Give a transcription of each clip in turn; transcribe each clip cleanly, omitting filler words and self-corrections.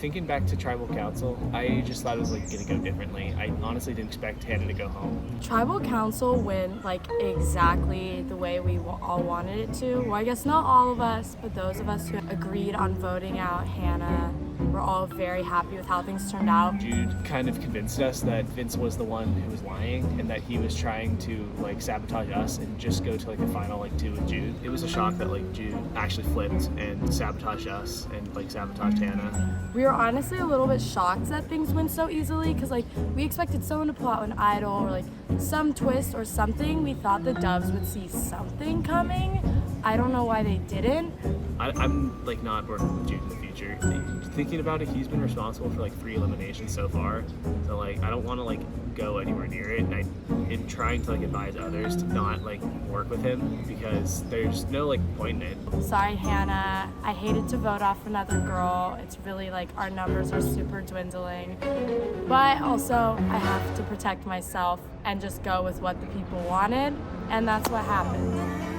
thinking back to Tribal Council, I just thought it was like gonna go differently. I honestly didn't expect Hannah to go home. Tribal Council went like exactly the way we all wanted it to. Well, I guess not all of us, but those of us who agreed on voting out Hannah, we're all very happy with how things turned out. Jude kind of convinced us that Vince was the one who was lying and that he was trying to like sabotage us and just go to like the final like 2 with Jude. It was a shock that like Jude actually flipped and sabotaged us and like sabotaged Hannah. We were honestly a little bit shocked that things went so easily because like we expected someone to pull out an idol or like some twist or something. We thought the Doves would see something coming. I don't know why they didn't. I'm like not working with Jude in the future. Thinking about it, he's been responsible for like 3 eliminations so far. So like I don't want to like go anywhere near it. And I'm trying to like advise others to not like work with him because there's no like point in it. Sorry, Hannah. I hated to vote off another girl. It's really like our numbers are super dwindling. But also I have to protect myself and just go with what the people wanted. And that's what happened.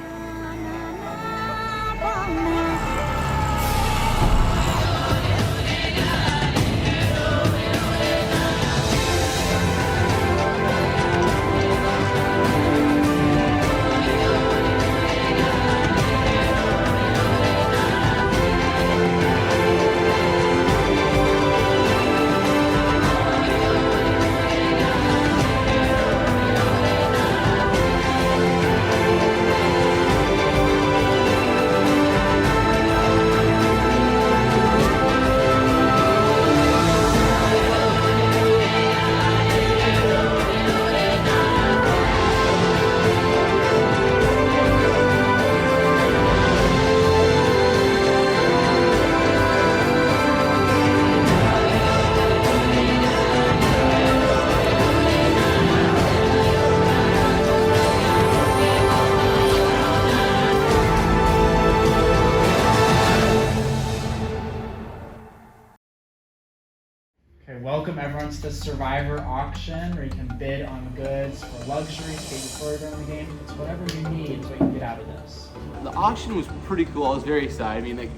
Okay, welcome everyone to the Survivor auction where you can bid on goods for luxury, to get you further in the game. It's whatever you need, it's what you can get out of this. The auction was pretty cool. I was very excited. I mean, like,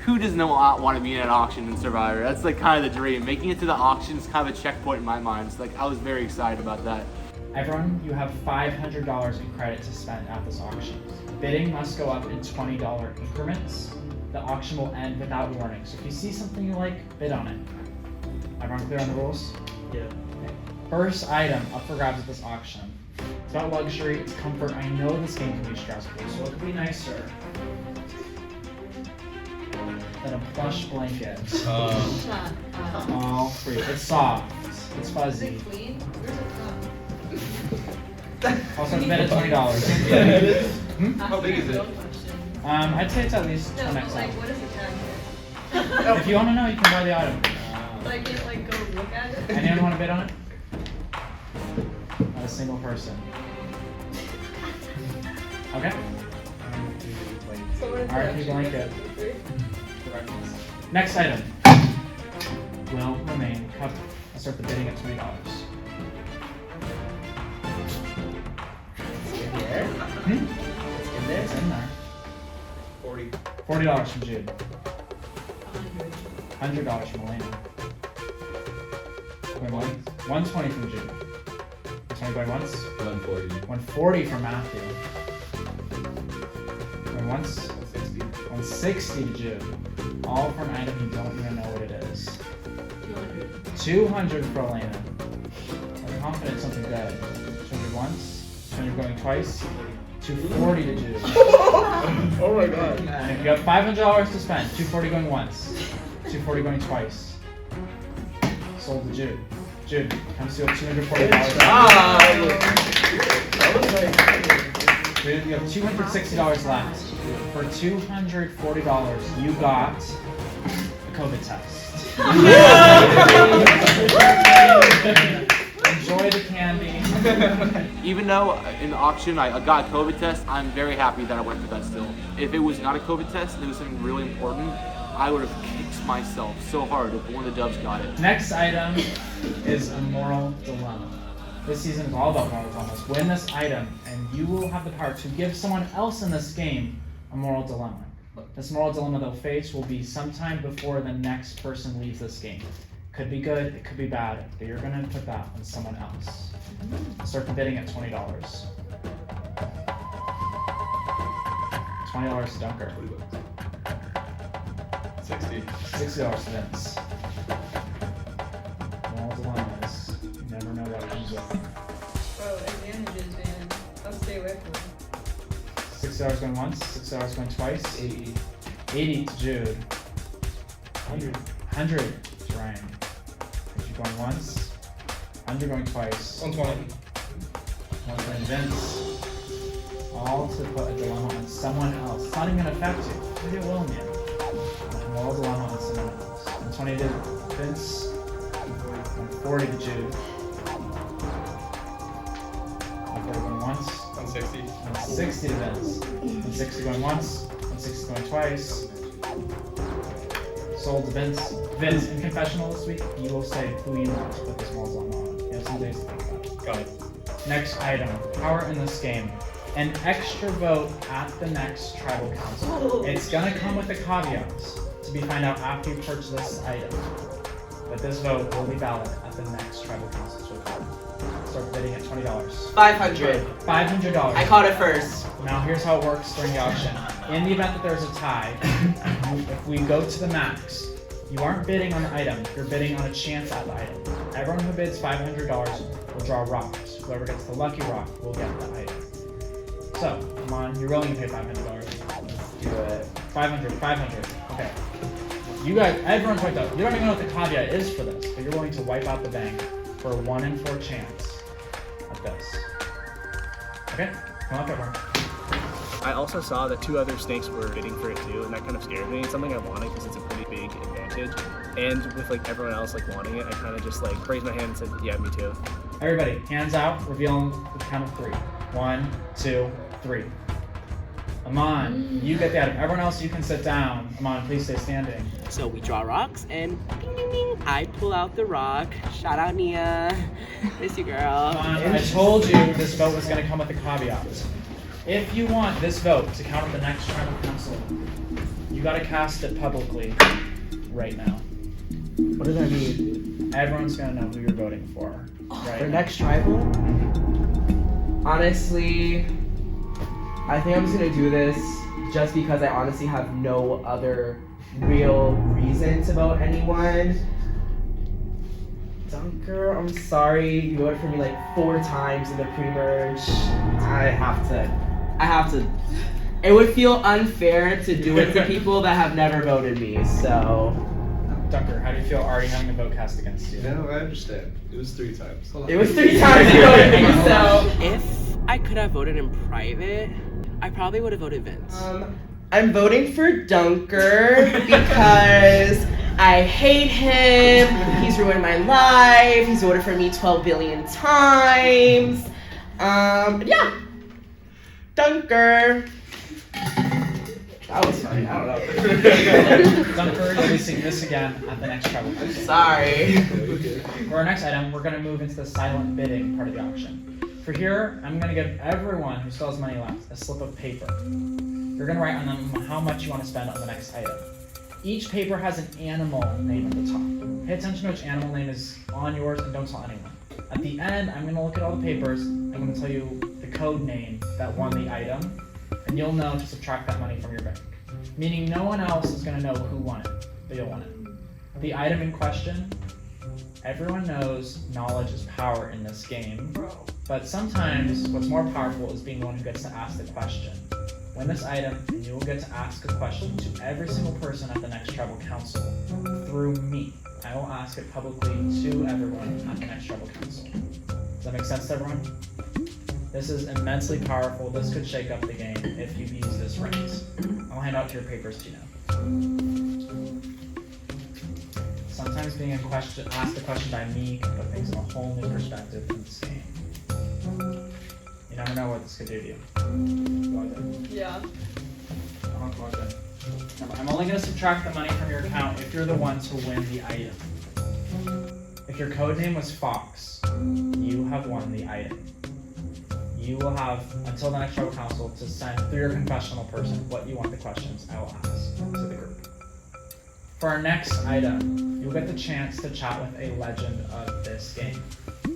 who does not want to be in an auction in Survivor? That's like kind of the dream. Making it to the auction is kind of a checkpoint in my mind. So like, I was very excited about that. Everyone, you have $500 in credit to spend at this auction. Bidding must go up in $20 increments. The auction will end without warning. So if you see something you like, bid on it. Everyone clear on the rules? Yeah. Okay. First item up for grabs at this auction. It's about luxury, it's comfort. I know this game can be stressful, so it could be nicer than a plush blanket. All free. It's soft. It's fuzzy. Clean? Where's it from? Also, it's bid at $20. How big is it? I'd say it's at least No, 10 but XL. like, what is it down here? If you want to know, you can buy the item. But I can't like go look at it? Anyone want to bid on it? Not a single person. Okay. So what is Alright, it? you blanket. Next item will remain covered. I'll start the bidding at $20. It's in there. It's in there. It's in there. 40. $40 from Jude. $100 from Elena. Going once. $120 from Jude. $20 going once. 140. $140 from Matthew. Going once. 160 to Jude. All for an item you don't even know what it is. 200 for Elena. I'm confident something good. 200 once. 200 going twice. 240 to Jude. Oh my god. And you have $500 to spend. 240 going once. 240 going twice. Sold to Jude. Jude, comes to a $240. Jude, you have $260 left. For $240, you got a COVID test. Enjoy the candy. Even though in the auction I got a COVID test, I'm very happy that I went for that still. If it was not a COVID test, and it was something really important, I would have kicked myself so hard if one of the Doves got it. Next item is a moral dilemma. This season is all about moral dilemmas. Win this item, and you will have the power to give someone else in this game a moral dilemma. This moral dilemma they'll face will be sometime before the next person leaves this game. Could be good, it could be bad, but you're gonna put that on someone else. Start the bidding at $20. $20 to Dunker. 60. $60 to Vince. Moral dilemma is you never know what comes up. Oh, advantages, man. I'll stay away from them. $60 going once, $60 going twice. 80 to Jude. 100 to Ryan. 50 going once. 100 going twice. 120. 120 Vince. All to put a dilemma on someone else. It's not even gonna affect you. Maybe it will in the end. Moral dilemma on someone else. 120 to Vince. 140 to Jude. 140 going once. 160. 160 to Vince. 160 going once. 160 going twice. Sold to Vince. Vince, in confessional this week, you will say who you want to put this moral dilemma on. You have some days to think about it. Got it. Next item, power in this game. An extra vote at the next tribal council. It's gonna come with the caveats to be found out after you purchase this item. But this vote will be valid at the next tribal council. So start bidding at $20. 500. $500. I caught it first. Now here's how it works during the auction. In the event that there's a tie, if we go to the max, you aren't bidding on the item, you're bidding on a chance at the item. Everyone who bids $500 will draw rocks. Whoever gets the lucky rock will get the item. So, come on, you're willing to pay $500. Do it. 500. Okay. You guys, everyone's wiped out. You don't even know what the caveat is for this, but you're willing to wipe out the bank for a 1 in 4 chance at this. Okay, come up everyone. I also saw that 2 other snakes were bidding for it too, and that kind of scared me. It's something I wanted because it's a pretty big advantage. And with like everyone else like wanting it, I kind of just like raised my hand and said, yeah, me too. Everybody, hands out, reveal with the count of 3. 1, 2, 3. Amon, you get the item. Everyone else, you can sit down. Amon, please stay standing. So we draw rocks and ding, ding, ding, I pull out the rock. Shout out Nia. Miss you, girl. Amon, I told you this vote was going to come with a caveat. If you want this vote to count at the next tribal council, you got to cast it publicly right now. What does that mean? Everyone's going to know who you're voting for. Right For now. next tribal? Honestly, I think I'm just gonna do this just because I honestly have no other real reason to vote anyone. Dunker, I'm sorry, you voted for me like 4 times in the pre-merge. I have to. It would feel unfair to do it to people that have never voted me, so. Dunker, how do you feel already having a vote cast against you? No, I understand. It was 3 times. It was 3 times you voted me, so. If I could have voted in private, I probably would have voted Vince. I'm voting for Dunker because I hate him. He's ruined my life. He's voted for me 12 billion times. Yeah. Dunker. That was funny. I don't know. Dunker, you'll be seeing this again at the next tribal council. Sorry. For our next item, we're going to move into the silent bidding part of the auction. For here, I'm going to give everyone who still has money left a slip of paper. You're going to write on them how much you want to spend on the next item. Each paper has an animal name at the top. Pay attention to which animal name is on yours and don't tell anyone. At the end, I'm going to look at all the papers. I'm going to tell you the code name that won the item, and you'll know to subtract that money from your bank. Meaning no one else is going to know who won it, but you'll win it. The item in question, everyone knows knowledge is power in this game, but sometimes what's more powerful is being the one who gets to ask the question. Win this item, and you will get to ask a question to every single person at the next tribal council through me. I will ask it publicly to everyone at the next tribal council. Does that make sense to everyone? This is immensely powerful. This could shake up the game if you use this right. I'll hand out to your papers to you now. Sometimes being asked a question by me can put things in a whole new perspective in this game. You never know what this could do to you. Go ahead. Yeah. Go ahead. I'm only going to subtract the money from your account if you're the one to win the item. If your code name was Fox, you have won the item. You will have until the next tribal council to send through your confessional person what you want the questions I will ask to the group. For our next item, you'll get the chance to chat with a legend of this game.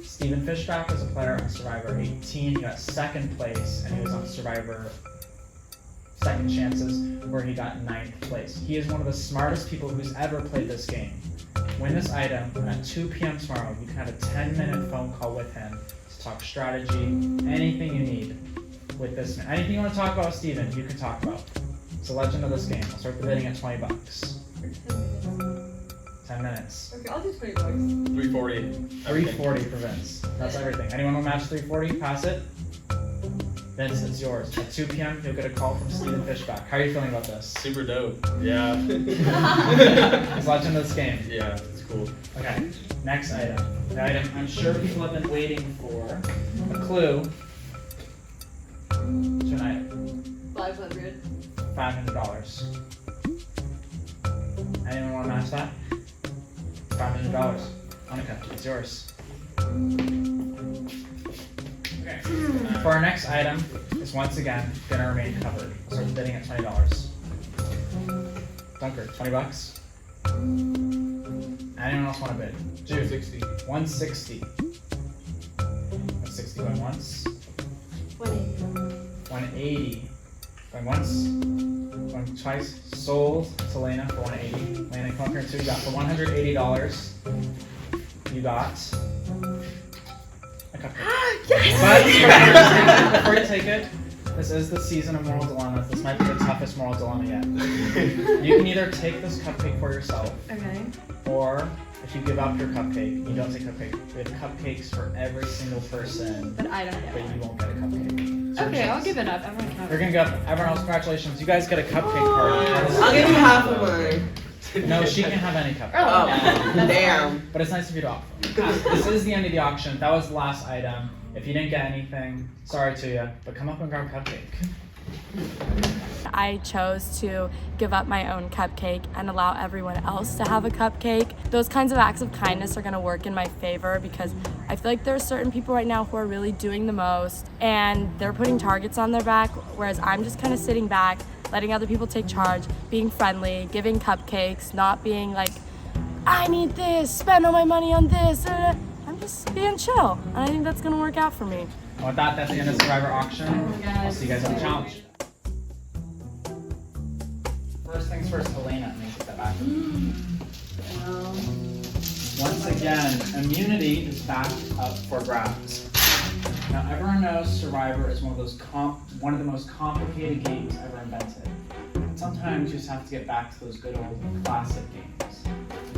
Stephen Fishback was a player on Survivor 18. He got second place, and he was on Survivor Second Chances, where he got 9th place. He is one of the smartest people who's ever played this game. Win this item, and at 2 p.m. tomorrow, you can have a 10-minute phone call with him to talk strategy, anything you need with this man. Anything you want to talk about with Steven, you can talk about. It's a legend of this game. I'll start the bidding at $20. For 10 minutes. 10 minutes. Okay, I'll do $20. 340. 340 for Vince. That's everything. Anyone want to match 340? Pass it. Vince, it's yours. At 2 p.m., you'll get a call from Stephen Fishback. How are you feeling about this? Super dope. Yeah. It's legend of this game. Yeah, it's cool. Okay, next item. The item I'm sure people have been waiting for. A clue to an item. 500. $500. Anyone want to match that? $500. Monica, it's yours. Okay. For our next item, is once again gonna remain covered. I'll start the bidding at $20. Dunker, $20. Anyone else want to bid? 260. 160. 160 going once. 180. Going once. Going twice. Sold to Lena for 180. Lena, come up here too. You got for $180. You got a cupcake. Yes! But before you take it, this is the season of moral dilemmas. This might be the toughest moral dilemma yet. You can either take this cupcake for yourself, Okay. or if you give up your cupcake, you don't take cupcake. We have cupcakes for every single person, But I don't but get you won't get a cupcake. So Okay, I'll give it up. Everyone can have You're gonna go. Everyone else, congratulations. You guys get a cupcake party. I'll give you half of mine. No, she can have any cupcake. Oh, damn. But it's nice of you to offer. This is the end of the auction. That was the last item. If you didn't get anything, sorry to you, but come up and grab a cupcake. I chose to give up my own cupcake and allow everyone else to have a cupcake. Those kinds of acts of kindness are gonna work in my favor because I feel like there are certain people right now who are really doing the most and they're putting targets on their back, whereas I'm just kind of sitting back, letting other people take charge, being friendly, giving cupcakes, not being like, I need this, spend all my money on this. I'm just being chill, and I think that's gonna work out for me. And with that, that's the end of Survivor Auction. I'll see you guys on the challenge. First things first, Elena, let me take that back. Once again, immunity is back up for grabs. Now everyone knows Survivor is one of the most complicated games ever invented. Sometimes you just have to get back to those good old classic games.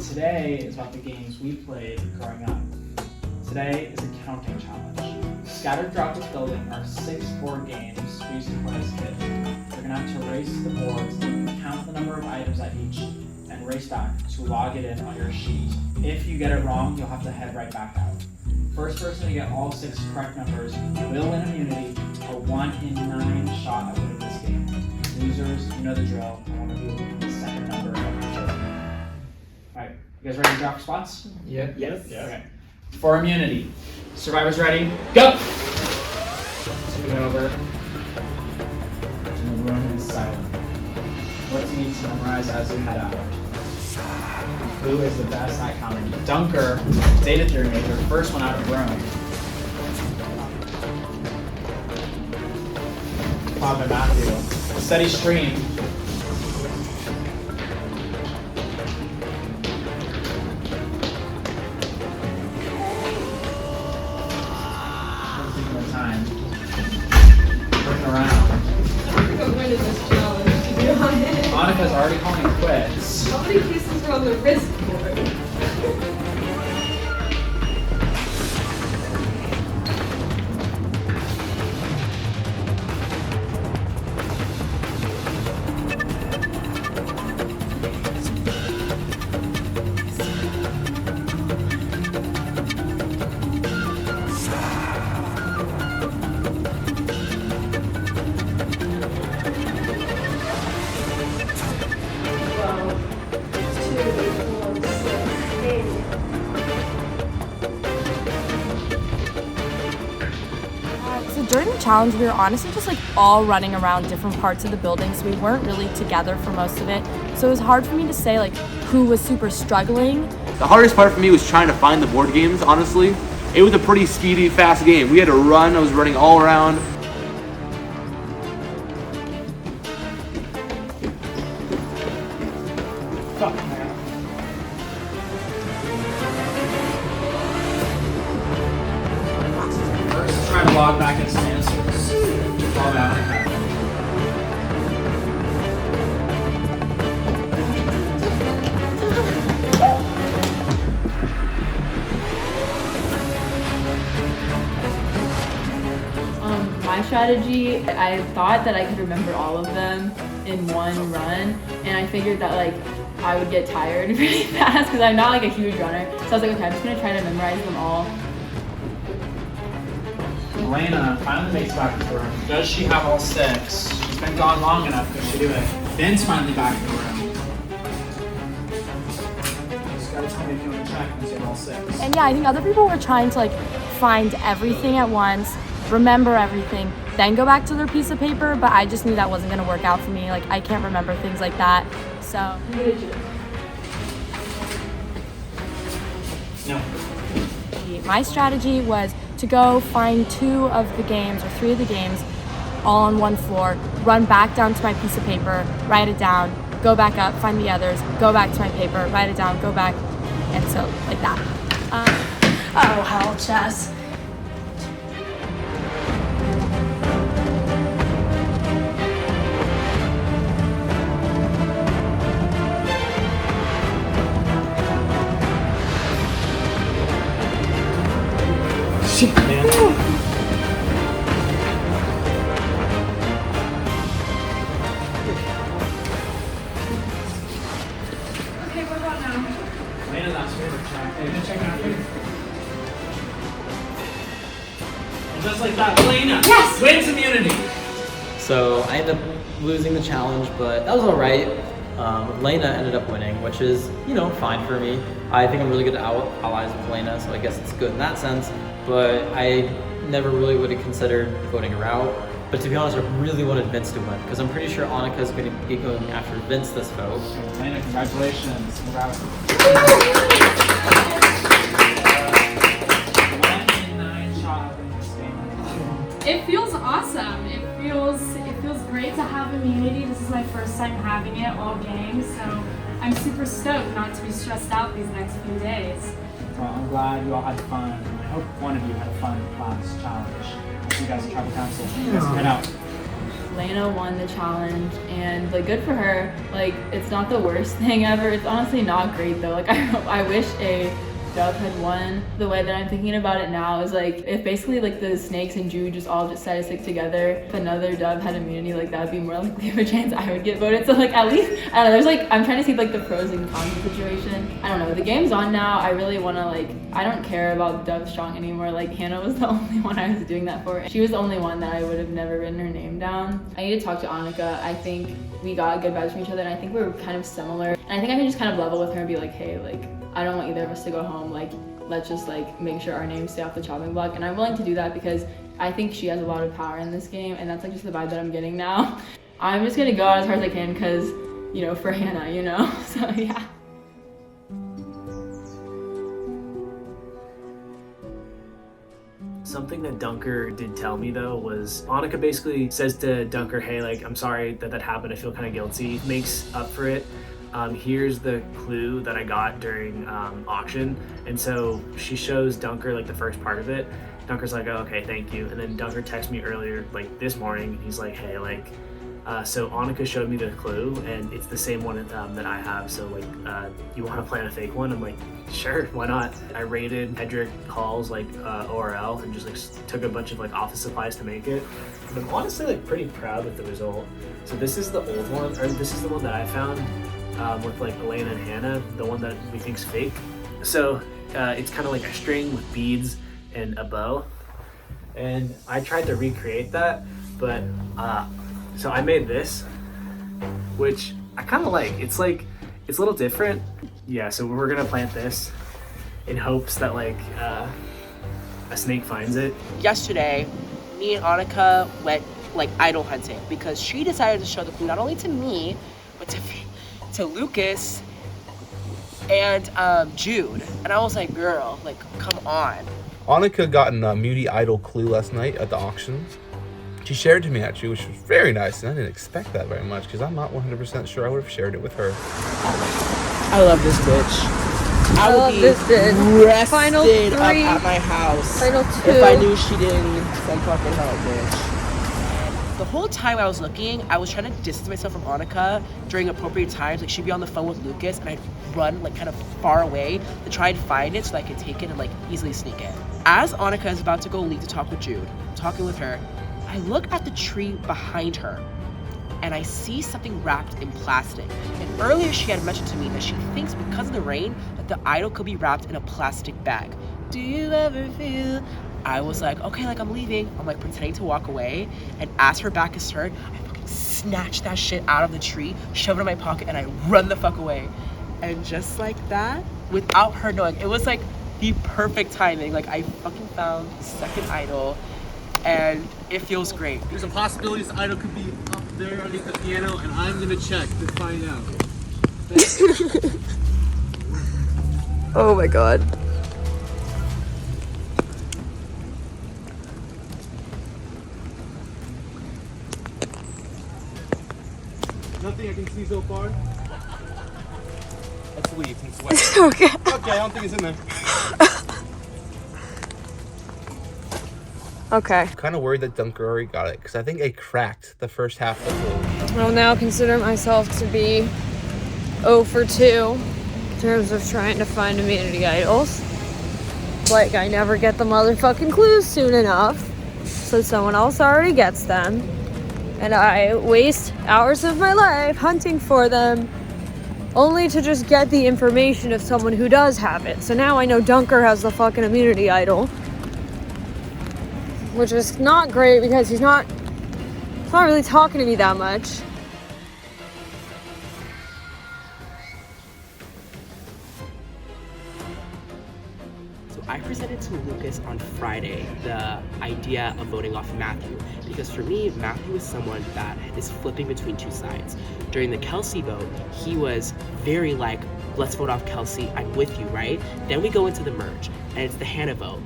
Today is about the games we played growing up. Today is a counting challenge. Scattered throughout this building are 6 board games we used to play as kids. You're gonna have to race the boards, count the number of items at each, and race back to log it in on your sheet. If you get it wrong, you'll have to head right back out. First person to get all 6 correct numbers will win immunity, a 1 in 9 shot at winning this game. Losers, you know the drill. I want to do the second number of each other. Alright, you guys ready to draw for spots? Yep. Yes. Okay. For immunity. Survivors ready? Go! Scoot over. And the room is silent. What do you need to memorize as you head out? Who is the best at counting? Dunker, data theory major, first one out of the room. Bob and Matthew. Steady stream. Taking the time. Looking around. I'm winning this challenge, to be honest. Monica's already calling it quits. How many pieces are on the wrist board? Well, 2, during the challenge, we were honestly just like all running around different parts of the building, so we weren't really together for most of it. So it was hard for me to say like who was super struggling. The hardest part for me was trying to find the board games, honestly. It was a pretty speedy, fast game. We had to run, I was running all around. Fuck, man. First, try to log back into answers. Log out like that. My strategy, I thought that I could remember all of them in one run, and I figured that like I would get tired really fast because I'm not like a huge runner. So I was like, okay, I'm just gonna try to memorize them all. Elena finally makes it back to the room. Does she have all 6? She's been gone long enough. Does she do it? Ben's finally back in the room. Just gotta tell me if you want to check and see all 6. And yeah, I think other people were trying to like find everything at once, remember everything, then go back to their piece of paper, but I just knew that wasn't gonna work out for me. Like I can't remember things like that. So No. my strategy was to go find 2 of the games or 3 of the games all on one floor, run back down to my piece of paper, write it down, go back up, find the others, go back to my paper, write it down, go back, and so like that. Oh hell, chess. Shit, man. Okay, what about now? Elena's not sure. Hey, you gonna check out here? And just like that, Elena wins immunity. So I ended up losing the challenge, but that was all right. Lena ended up winning, which is, you know, fine for me. I think I'm really good at allies with Lena, so I guess it's good in that sense. But I never really would have considered voting her out. But to be honest, I really wanted Vince to win, because I'm pretty sure Annika's going to be going after Vince this vote. Elena, congratulations. It feels awesome. It feels great to have immunity. This is my first time having it all game, so I'm super stoked not to be stressed out these next few days. Well, I'm glad you all had fun. I hope one of you had a fun class challenge. I'll see you guys at tribal council. You guys head out. Lena won the challenge, and like good for her. Like it's not the worst thing ever. It's honestly not great though. Like I wish a Dove had won. The way that I'm thinking about it now is like if basically like the Snakes and Drew just all decided to stick together, if another Dove had immunity, like that would be more likely of a chance I would get voted. So like at least I don't know. There's like I'm trying to see like the pros and cons of the situation. I don't know. The game's on now. I really want to like I don't care about Dove Strong anymore. Like Hannah was the only one I was doing that for. She was the only one that I would have never written her name down. I need to talk to Annika. I think we got good vibes from each other, and I think we're kind of similar. And I think I can just kind of level with her and be like, hey, like I don't want either of us to go home. Like let's just like make sure our names stay off the chopping block. And I'm willing to do that because I think she has a lot of power in this game, and that's like just the vibe that I'm getting now. I'm just gonna go out as hard as I can because, you know, for Hannah, you know. So yeah. Something that Dunker did tell me though was Annika basically says to Dunker, hey, like, I'm sorry that happened. I feel kind of guilty. Makes up for it. Here's the clue that I got during auction. And so she shows Dunker like the first part of it. Dunker's like, oh, okay, thank you. And then Dunker texted me earlier, like this morning. He's like, hey, like, so Annika showed me the clue and it's the same one that I have. So like, you want to plan a fake one? I'm like, sure, why not? I raided Hedrick Hall's like ORL and just like took a bunch of like office supplies to make it. But I'm honestly like pretty proud with the result. So this is the old one, or this is the one that I found. With like Elena and Hannah, the one that we think's fake. So it's kind of like a string with beads and a bow. And I tried to recreate that, but so I made this, which I kind of like. It's a little different. Yeah, so we're gonna plant this in hopes that like a snake finds it. Yesterday, me and Annika went like idol hunting because she decided to show the queen not only to me, but to Lucas and Jude. And I was like, girl, like, come on. Annika got a Muty Idol clue last night at the auctions. She shared it to me actually, which was very nice, and I didn't expect that very much because I'm not 100% sure I would have shared it with her. I love this bitch. I would be rested Final up 3. at my house Final 2. if I knew she didn't need some fucking help, bitch. The whole time I was looking, I was trying to distance myself from Annika during appropriate times. Like, she'd be on the phone with Lucas, and I'd run, like, kind of far away to try and find it so that I could take it and, like, easily sneak it. As Annika is about to go leave to talk with Jude, talking with her, I look at the tree behind her, and I see something wrapped in plastic. And earlier she had mentioned to me that she thinks because of the rain that the idol could be wrapped in a plastic bag. Do you ever feel? I was like, okay, like I'm leaving. I'm like pretending to walk away, and as her back is turned, I fucking snatch that shit out of the tree, shove it in my pocket, and I run the fuck away. And just like that, without her knowing, it was like the perfect timing. Like, I fucking found the second idol, and it feels great. There's a possibility this idol could be up there underneath the piano, and I'm gonna check to find out. Oh my god. Nothing I can see so far. Let's leave and sweat. Okay. Okay, I don't think it's in there. Okay. I'm kind of worried that Dunker already got it because I think it cracked the first half of the I'll now consider myself to be 0 for 2 in terms of trying to find immunity idols. Like, I never get the motherfucking clues soon enough, so someone else already gets them. And I waste hours of my life hunting for them, only to just get the information of someone who does have it. So now I know Dunker has the fucking immunity idol, which is not great because he's not really talking to me that much. So I presented to Lucas on Friday the idea of voting off Matthew, because for me, Matthew is someone that is flipping between two sides. During the Kelsey vote, he was very like, let's vote off Kelsey, I'm with you, right? Then we go into the merge, and it's the Hannah vote.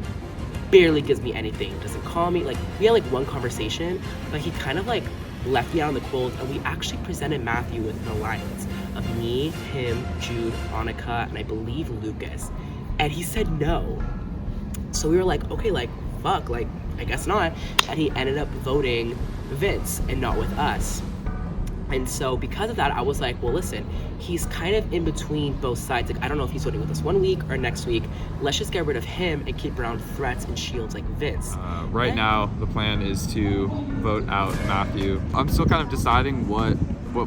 Barely gives me anything, doesn't call me, like, we had like one conversation, but he kind of like left me out in the cold, and we actually presented Matthew with an alliance of me, him, Jude, Annika, and I believe Lucas, and he said no. So we were like, okay, like, fuck, like, I guess not, and he ended up voting Vince and not with us. And so because of that, I was like, well, listen, he's kind of in between both sides. Like, I don't know if he's voting with us 1 week or next week. Let's just get rid of him and keep around threats and shields like Vince. Right now, the plan is to vote out Matthew. I'm still kind of deciding what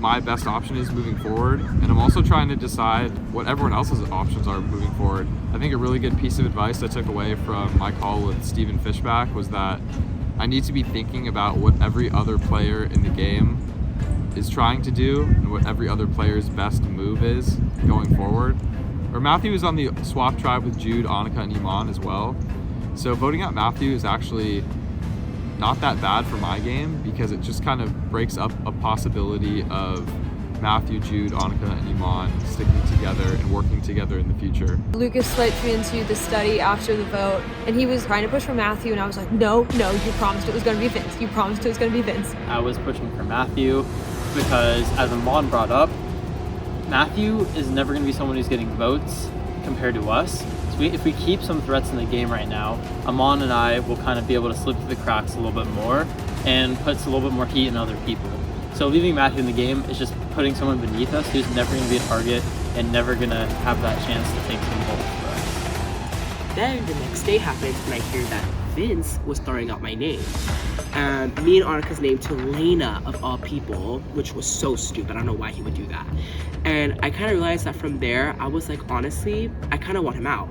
my best option is moving forward, and I'm also trying to decide what everyone else's options are moving forward. I think a really good piece of advice I took away from my call with Stephen Fishback was that I need to be thinking about what every other player in the game is trying to do and what every other player's best move is going forward. Or Matthew is on the swap tribe with Jude, Annika, and Iman as well. So voting out Matthew is actually not that bad for my game because it just kind of breaks up a possibility of Matthew, Jude, Annika, and Iman sticking together and working together in the future. Lucas swiped me into the study after the vote, and he was trying to push for Matthew, and I was like, no, you promised it was going to be Vince. You promised it was going to be Vince. I was pushing for Matthew because, as Amon brought up, Matthew is never going to be someone who's getting votes compared to us. So if we keep some threats in the game right now, Amon and I will kind of be able to slip through the cracks a little bit more and puts a little bit more heat in other people. So leaving Matthew in the game is just putting someone beneath us who's never going to be a target and never going to have that chance to take some goals for us. Then the next day happens, and I hear that Vince was throwing out my name. Me and Annika's name to Lena, of all people, which was so stupid. I don't know why he would do that. And I kind of realized that from there, I was like, honestly, I kind of want him out.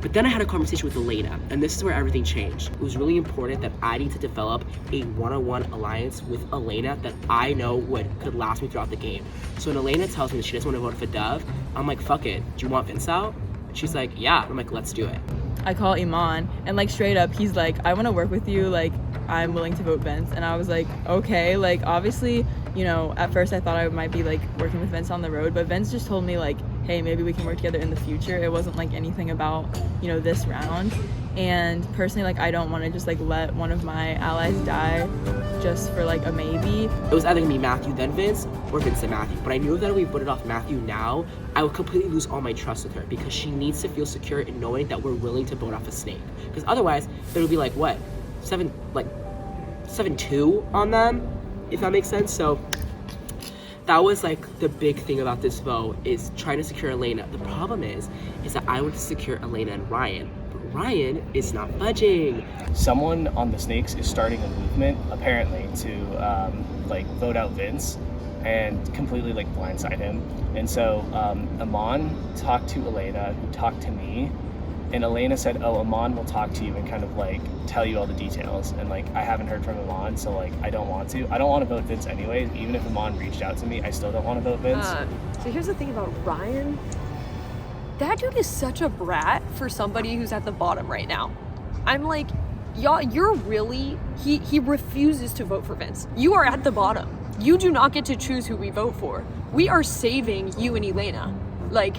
But then I had a conversation with Elena, and this is where everything changed. It was really important that I need to develop a one-on-one alliance with Elena that I know could last me throughout the game. So when Elena tells me that she doesn't want to vote for Dove, I'm like, fuck it, do you want Vince out? She's like, yeah. I'm like, let's do it. I call Iman, and like straight up, he's like, I want to work with you. Like, I'm willing to vote Vince. And I was like, okay. Like, obviously, you know, at first I thought I might be like working with Vince on the road, but Vince just told me like, hey, maybe we can work together in the future. It wasn't like anything about, you know, this round. And personally, like, I don't want to just like let one of my allies die just for like a maybe. It was either gonna be Matthew then Vince or Vince then Matthew. But I knew that if we voted off Matthew now, I would completely lose all my trust with her because she needs to feel secure in knowing that we're willing to vote off a snake. Because otherwise, there would be like what, 7-2 on them, if that makes sense. So that was like the big thing about this vote, is trying to secure Elena. The problem is that I want to secure Elena and Ryan. Ryan is not budging. Someone on the Snakes is starting a movement, apparently, to like vote out Vince and completely like blindside him. And so Amon talked to Elena, who talked to me, and Elena said, oh, Amon will talk to you and kind of like tell you all the details. And like I haven't heard from Amon, so like I don't want to vote Vince anyways. Even if Amon reached out to me, I still don't want to vote Vince. So here's the thing about Ryan. That dude is such a brat for somebody who's at the bottom right now. I'm like, y'all, you're really, he refuses to vote for Vince. You are at the bottom. You do not get to choose who we vote for. We are saving you and Elena. Like,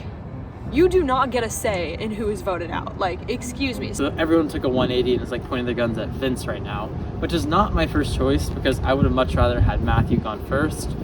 you do not get a say in who is voted out. Like, excuse me. So everyone took a 180 and is like pointing their guns at Vince right now, which is not my first choice because I would have much rather had Matthew gone first.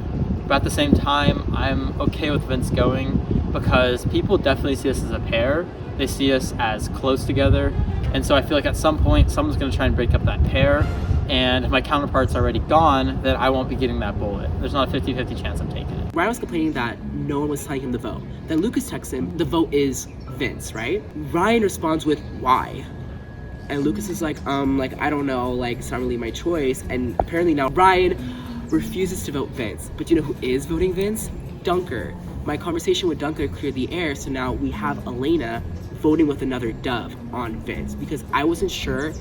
But at the same time, I'm okay with Vince going because people definitely see us as a pair. They see us as close together. And so I feel like at some point, someone's gonna try and break up that pair. And if my counterpart's already gone, then I won't be getting that bullet. There's not a 50-50 chance I'm taking it. Ryan was complaining that no one was telling him the vote. Then Lucas texts him, the vote is Vince, right? Ryan responds with, why? And Lucas is like, I don't know, like, it's not really my choice. And apparently now Ryan refuses to vote Vince. But you know who is voting Vince? Dunker. My conversation with Dunker cleared the air, so now we have Elena voting with another dove on Vince because I wasn't sure.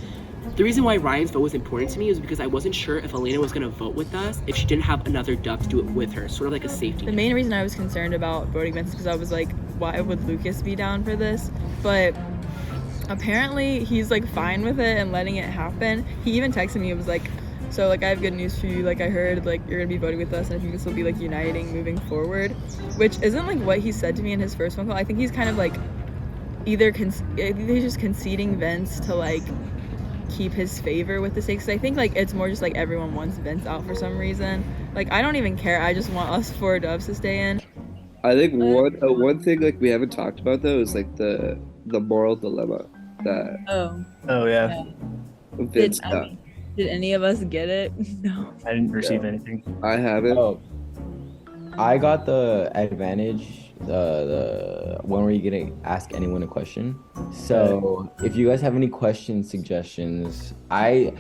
The reason why Ryan's vote was important to me is because I wasn't sure if Elena was gonna vote with us if she didn't have another dove to do it with her, sort of like a safety. The main reason I was concerned about voting Vince is because I was like, why would Lucas be down for this? But apparently he's like fine with it and letting it happen. He even texted me, it was like, so like I have good news for you, like I heard like you're gonna be voting with us and I think this will be like uniting moving forward, which isn't like what he said to me in his first phone call. I think he's kind of like either he's just conceding Vince to like keep his favor with the Snakes. I think like it's more just like everyone wants Vince out for some reason. Like I don't even care, I just want us 4 doves to stay in. I think one thing like we haven't talked about though is like the moral dilemma that Oh yeah. Vince got. Did any of us get it? No. I didn't receive anything. I haven't. Oh, I got the advantage. The when were you gonna ask anyone a question? So if you guys have any questions, suggestions, I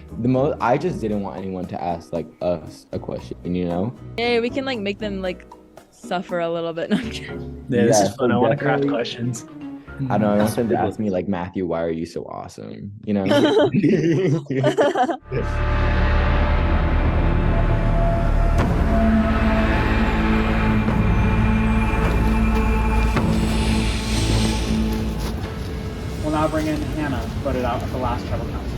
just didn't want anyone to ask like us a question. You know? Yeah, we can like make them like suffer a little bit. No, I'm kidding. Yeah, this is so fun. I want to craft definitely- questions. I don't know. I want them to ask me like, Matthew, why are you so awesome? You know? We'll now bring in Hannah, voted out at the last tribal council.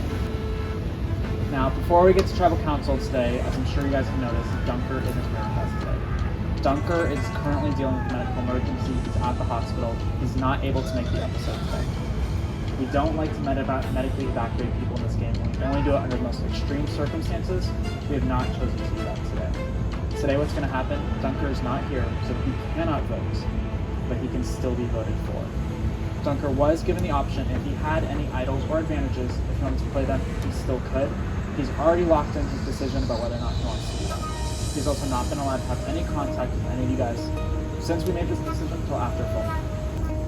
Now, before we get to tribal council today, as I'm sure you guys have noticed, Dunker isn't here with us today. Dunker is currently dealing with a medical emergency. He's at the hospital. He's not able to make the episode today. We don't like to medically evacuate people in this game. We only do it under the most extreme circumstances. We have not chosen to do that today. Today what's going to happen, Dunker is not here, so he cannot vote, but he can still be voted for. Dunker was given the option, if he had any idols or advantages, if he wanted to play them, he still could. He's already locked in his decision about whether or not he wants to do that. He's also not been allowed to have any contact with any of you guys since we made this decision until after filming.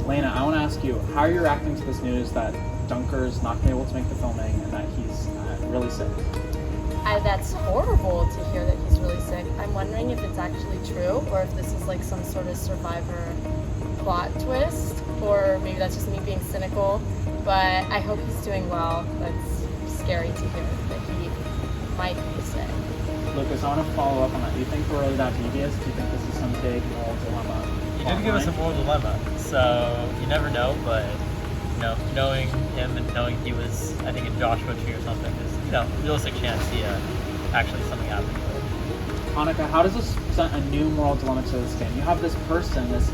Lena, I want to ask you, how are you reacting to this news that Dunker's not going to be able to make the filming and that he's really sick? That's horrible to hear that he's really sick. I'm wondering if it's actually true or if this is like some sort of Survivor plot twist, or maybe that's just me being cynical, but I hope he's doing well. That's scary to hear that he might be sick. Lucas, I want to follow up on that. Do you think we're really that devious? Do you think this is some big moral dilemma? You did give us a moral dilemma, so you never know, but knowing him and knowing he was, I think, in Joshua Tree or something, there's, realistic chance he actually something happened. Hanukkah, how does this present a new moral dilemma to this game? You have this person, this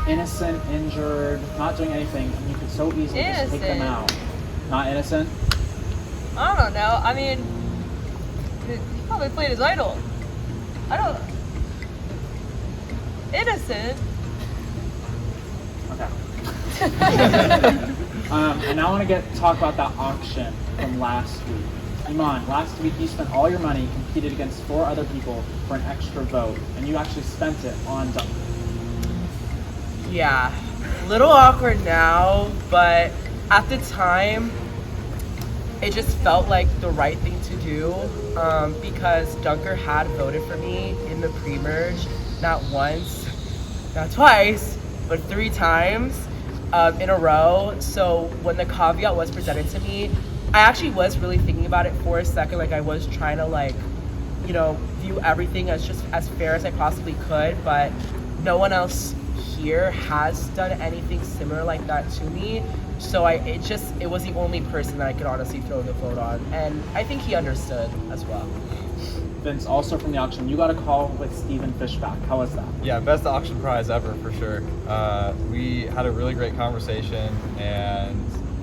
innocent, injured, not doing anything, and you could so easily just take them out. Not innocent? I don't know. I mean, he probably played his idol. Innocent. Okay. And now I want to talk about that auction from last week. Iman, last week you spent all your money, competed against 4 other people for an extra vote, and you actually spent it on Duncan. Yeah, a little awkward now, but at the time, it just felt like the right thing to do because Dunker had voted for me in the pre-merge, not once, not twice, but 3 times in a row. So when the caveat was presented to me, I actually was really thinking about it for a second. Like I was trying to view everything as just as fair as I possibly could, but no one else here has done anything similar like that to me. So it was the only person that I could honestly throw the vote on, and I think he understood as well. Vince, also from the auction, you got a call with Steven Fishback. How was that? Yeah, best auction prize ever for sure. We had a really great conversation, and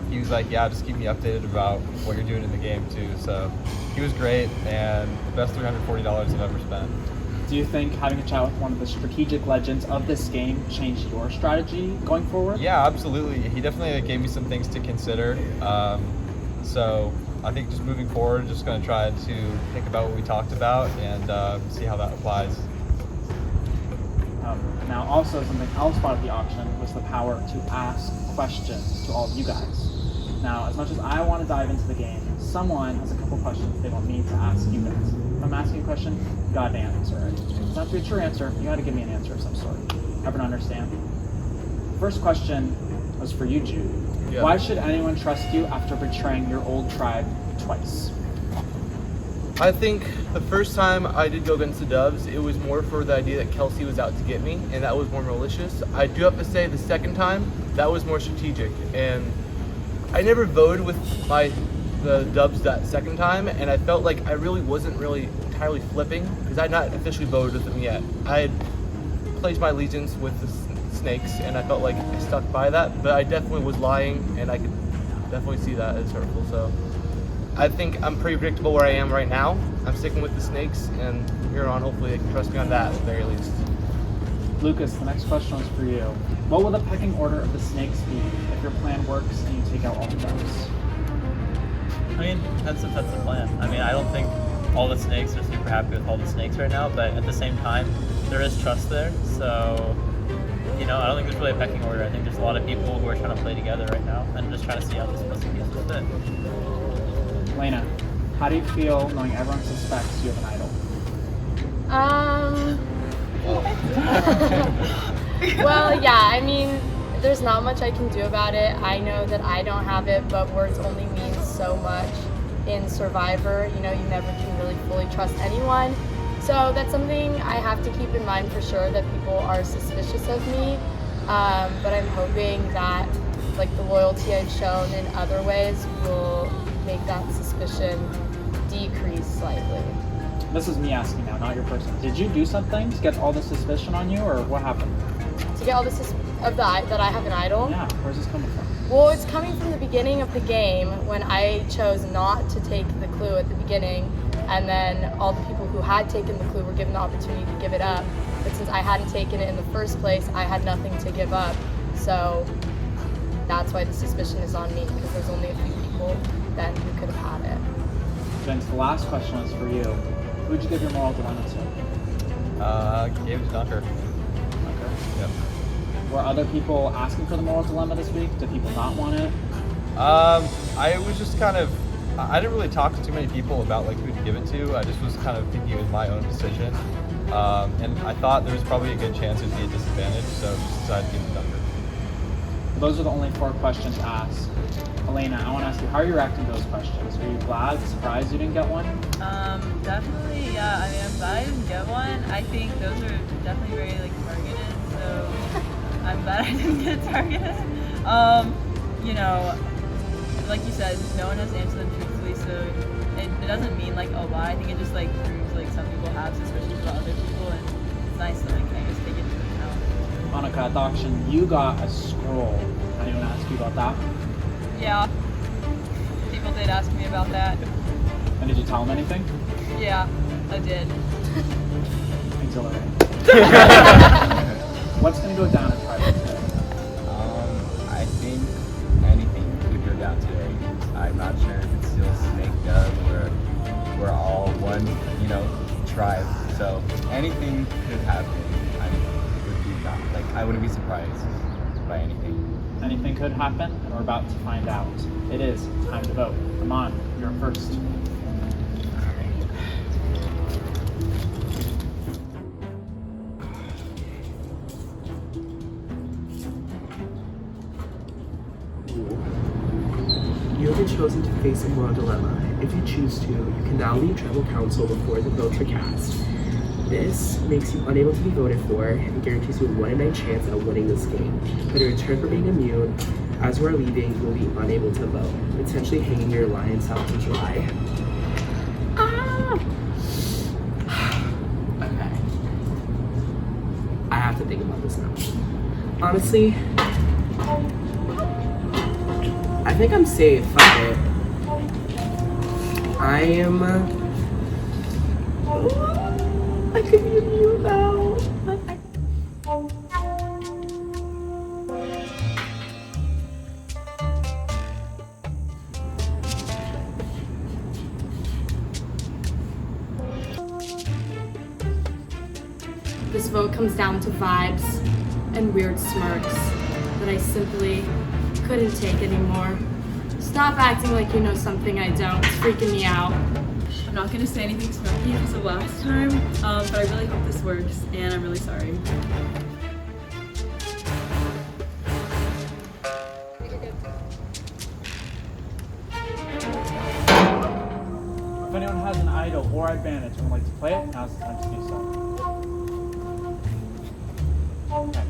he was like, yeah, just keep me updated about what you're doing in the game too. So he was great, and the best $340 I've ever spent. Do you think having a chat with one of the strategic legends of this game changed your strategy going forward? Yeah, absolutely. He definitely gave me some things to consider. So I think just moving forward, just going to try to think about what we talked about and see how that applies. Now, also something else brought at the auction was the power to ask questions to all of you guys. Now, as much as I want to dive into the game, someone has a couple questions they want me to ask you guys. If I'm asking a question, you got to answer it. It doesn't have to be a true answer. You got to give me an answer of some sort. Everyone understand? First question was for you, Jude. Yeah. Why should anyone trust you after betraying your old tribe twice? I think the first time I did go against the Dubs, it was more for the idea that Kelsey was out to get me, and that was more malicious. I do have to say the second time, that was more strategic, and I never voted with the Dubs that second time, and I felt like I really wasn't entirely flipping, because I had not officially voted with them yet. I had pledged my allegiance with the Snakes, and I felt like I stuck by that, but I definitely was lying, and I could definitely see that as hurtful, so I think I'm pretty predictable where I am right now. I'm sticking with the Snakes, and from here on, hopefully they can trust me on that at the very least. Lucas, the next question is for you. What will the pecking order of the Snakes be if your plan works and you take out all the Dubs? I mean, that's the plan. I mean, I don't think all the Snakes are super happy with all the Snakes right now, but at the same time, there is trust there. So, I don't think there's really a pecking order. I think there's a lot of people who are trying to play together right now and just trying to see how this puzzle pieces fit. Lena, how do you feel knowing everyone suspects you have an idol? Well, yeah, I mean, there's not much I can do about it. I know that I don't have it, but words only mean so much in Survivor. You never can really fully trust anyone. So that's something I have to keep in mind for sure, that people are suspicious of me. But I'm hoping that the loyalty I've shown in other ways will make that suspicion decrease slightly. This is me asking now, not your person. Did you do something to get all the suspicion on you, or what happened? To get all this that I have an idol? Yeah, where's this coming from? Well, it's coming from the beginning of the game when I chose not to take the clue at the beginning, and then all the people who had taken the clue were given the opportunity to give it up. But since I hadn't taken it in the first place, I had nothing to give up. So that's why the suspicion is on me, because there's only a few people then who could have had it. Vince, the last question is for you. Who'd you give your moral dilemma to? Gave it to Dunker. Okay. Yep. Were other people asking for the moral dilemma this week? Did people not want it? I was just I didn't really talk to too many people about who to give it to. I just was kind of thinking it was my own decision. And I thought there was probably a good chance it would be a disadvantage, so just decided to give it to Dunker. Those are the only 4 questions asked. Elena, I want to ask you, how are you reacting to those questions? Are you glad, surprised you didn't get one? Definitely, yeah. I mean, I'm glad I didn't get one. I think those are definitely very targeted, so I'm glad I didn't get targeted. you know, like you said, no one has answered them truthfully, so it doesn't mean like, oh, why. I think it just like proves like some people have suspicions about other people, and it's nice to like kind of just take it into account. Monica, at the auction, you got a scroll. Anyone ask you about that? Yeah, people did ask me about that. And did you tell them anything? Yeah, I did. Exhilarating. What's gonna go down at tribal today? I think anything could go down today. I'm not sure if it's still snake dove or we're all one, you know, tribe. So anything could happen. I wouldn't be surprised by anything. Anything could happen, and we're about to find out. It is time to vote. Come on, you're first. You have been chosen to face a moral dilemma. If you choose to, you can now leave tribal council before the votes are cast. This makes you unable to be voted for and guarantees you a 1 in 9 chance at winning this game. But in return for being immune, as you are leaving, you will be unable to vote, potentially hanging your alliance out to dry. Okay. I have to think about this now. Honestly, I think I'm safe. Fuck it. I am. I could be immune now. This vote comes down to vibes and weird smirks that I simply couldn't take anymore. Stop acting like you know something I don't. It's freaking me out. I'm not gonna say anything smirky because of last time, but I really hope this works, and I'm really sorry. If anyone has an idol or advantage and would like to play it, now's the time to do so. Okay.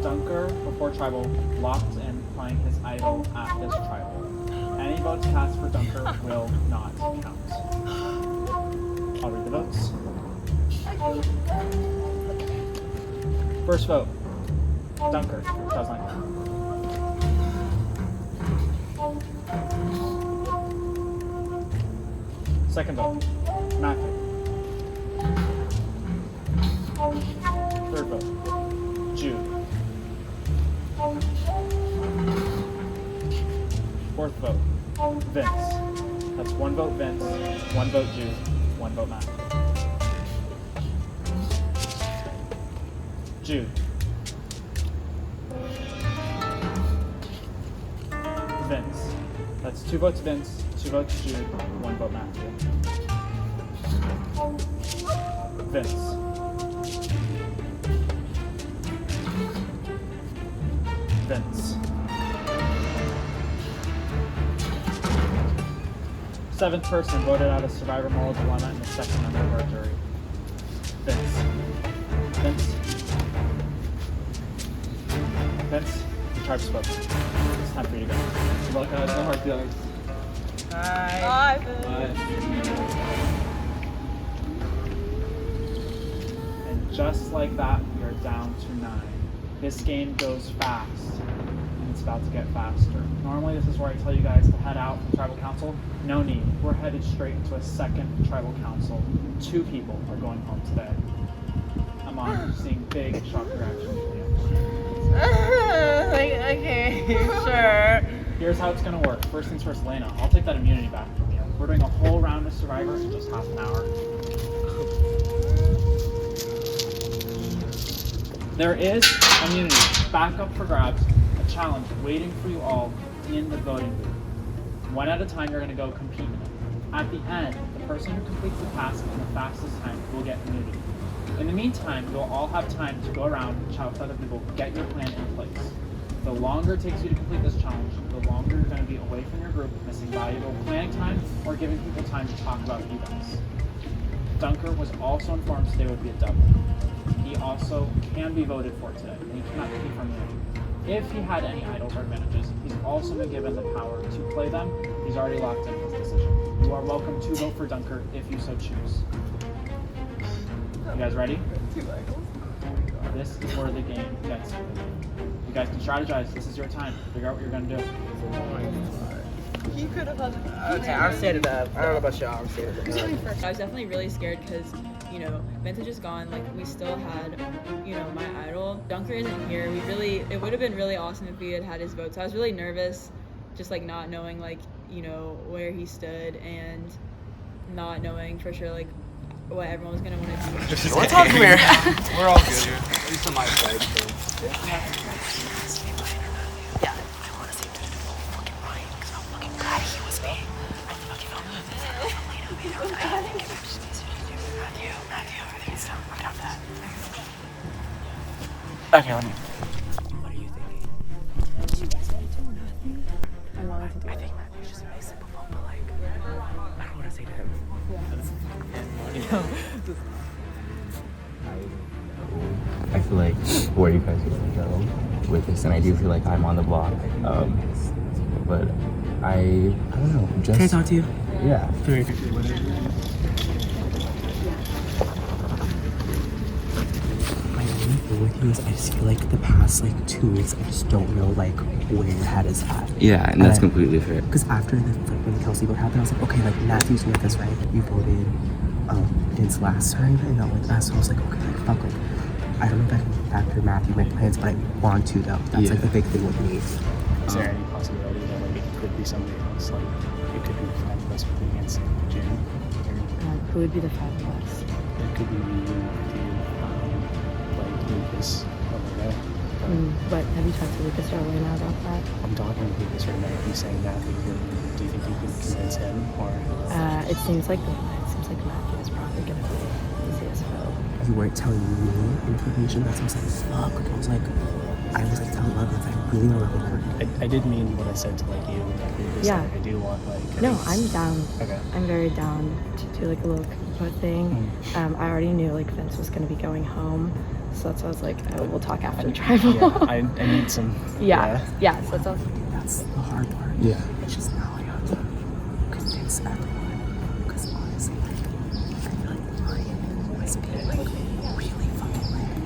Dunker, before tribal, locked in playing his idol at this tribal. Any votes cast for Dunker will not count. I'll read the votes. First vote, Dunker, does not count. Second vote, Matthew. Third vote, Jude. Fourth vote, Vince. That's 1 vote Vince, 1 vote Jude, 1 vote Matthew. Jude. Vince. That's 2 votes Vince, 2 votes Jude, 1 vote Matthew. Vince. Vince. 7th person voted out of Survivor Moral Dilemma and the 2nd member of our jury. Vince. Vince. Vince, the tribe spoke. It's time for you to go. Good luck, guys. No hard feelings. Bye. And just like that, we are down to 9. This game goes fast, and it's about to get faster. Normally, this is where I tell you guys to head out from Tribal Council. No need. We're headed straight into a 2nd Tribal Council. 2 people are going home today. I'm on seeing big shock reactions from you. Okay, sure. Here's how it's gonna work. First things first, Lena, I'll take that immunity back from you. We're doing a whole round of Survivor in just half an hour. There is immunity back up for grabs, a challenge waiting for you all in the voting booth. 1 at a time, you're gonna go compete in it. At the end, the person who completes the task in the fastest time will get immunity. In the meantime, you'll all have time to go around and chat with other people, get your plan in place. The longer it takes you to complete this challenge, the longer you're going to be away from your group, missing valuable planning time or giving people time to talk about you guys. Dunker was also informed today would be a double. He also can be voted for today, and he cannot compete for immunity. if he had any idols or advantages, he's also been given the power to play them. He's already locked in his decision. You are welcome to vote for Dunker if you so choose. You guys ready? This is where the game gets. You guys can strategize. This is your time. Figure out what you're gonna do. He could have had. Okay, I'm standing up. I don't know about y'all. I'm standing up. I was definitely really scared because, you know, Vintage is gone. Like, we still had, you know, my idol. Dunker isn't here. It would have been really awesome if we had had his vote. So I was really nervous, just like not knowing, like, you know, where he stood and not knowing for sure, like, what everyone was gonna want to do. Let's talk here. We're all good here. At least on my side. So. Okay, let me. What are you thinking? I think Matthew's just a nice simple vote, but like, I don't want to say to him. I feel like where you guys are gonna go with this, and I do feel like I'm on the block. But I don't know. Just Can I talk to you? Yeah. With you is I just feel like the past like 2 weeks I just don't know like where your head is at. Yeah, and that's completely fair. Because after when the Kelsey vote happened, I was like, okay, like Matthew's with us, right? You voted Vince last time, and not like last. So I was like, okay, like fuck, like I don't know if I can factor Matthew in my plans, but I want to though. That's like the big thing with me. Is there any possibility that like it could be somebody else? Like it could be the 5 of us working against Jim. Who would be the 5 of us? It could be you, Lucas over there. But have you talked to Lucas or Elena about that? I'm talking to Lucas right now. He's saying Matthew. Do you think you can convince him, or? It seems like Matthew is probably gonna be the easiest vote. You weren't telling me information. That's what I was like, fuck. Like, I was like telling others. I really don't know. I did mean what I said to like you. Lucas, Yeah. Like, I do want like. No, I'm down. Okay. I'm very down to do like a little cookie thing. I already knew like Vince was gonna be going home. So that's why I was like, oh, we'll talk after tribal. Yeah, I need some. Yeah. So that's all. That's the hard part. Yeah. It's just now I have to convince everyone. Because honestly, like, I feel like Ryan was being like really fucking like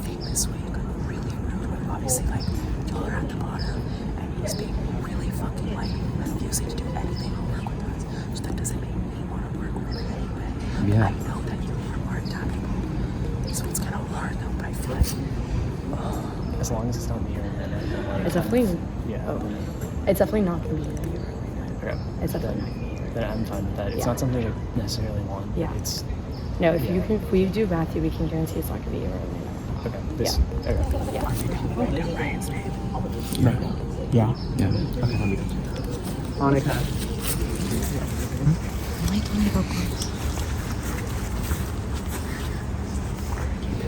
fake this week, like really rude. Like obviously, like y'all are at the bottom, and he was being really fucking like refusing to do anything or work with us. So that doesn't make me want to work with him anyway. Yeah. I know that you are adaptable, so it's kind of hard though. But I feel like. As long as it's not me or Amanda, then like. It's definitely. Yeah. It's definitely not gonna be you. Okay. It's definitely not gonna be you. Then I'm fine with that. It's not something I necessarily want. Yeah. It's. No, if we do Matthew, we can guarantee it's not gonna be you or Elena. Okay. This. Yeah. Okay. Yeah. Ryan's name. Right. Yeah. Yeah. Okay, let me go. Monica.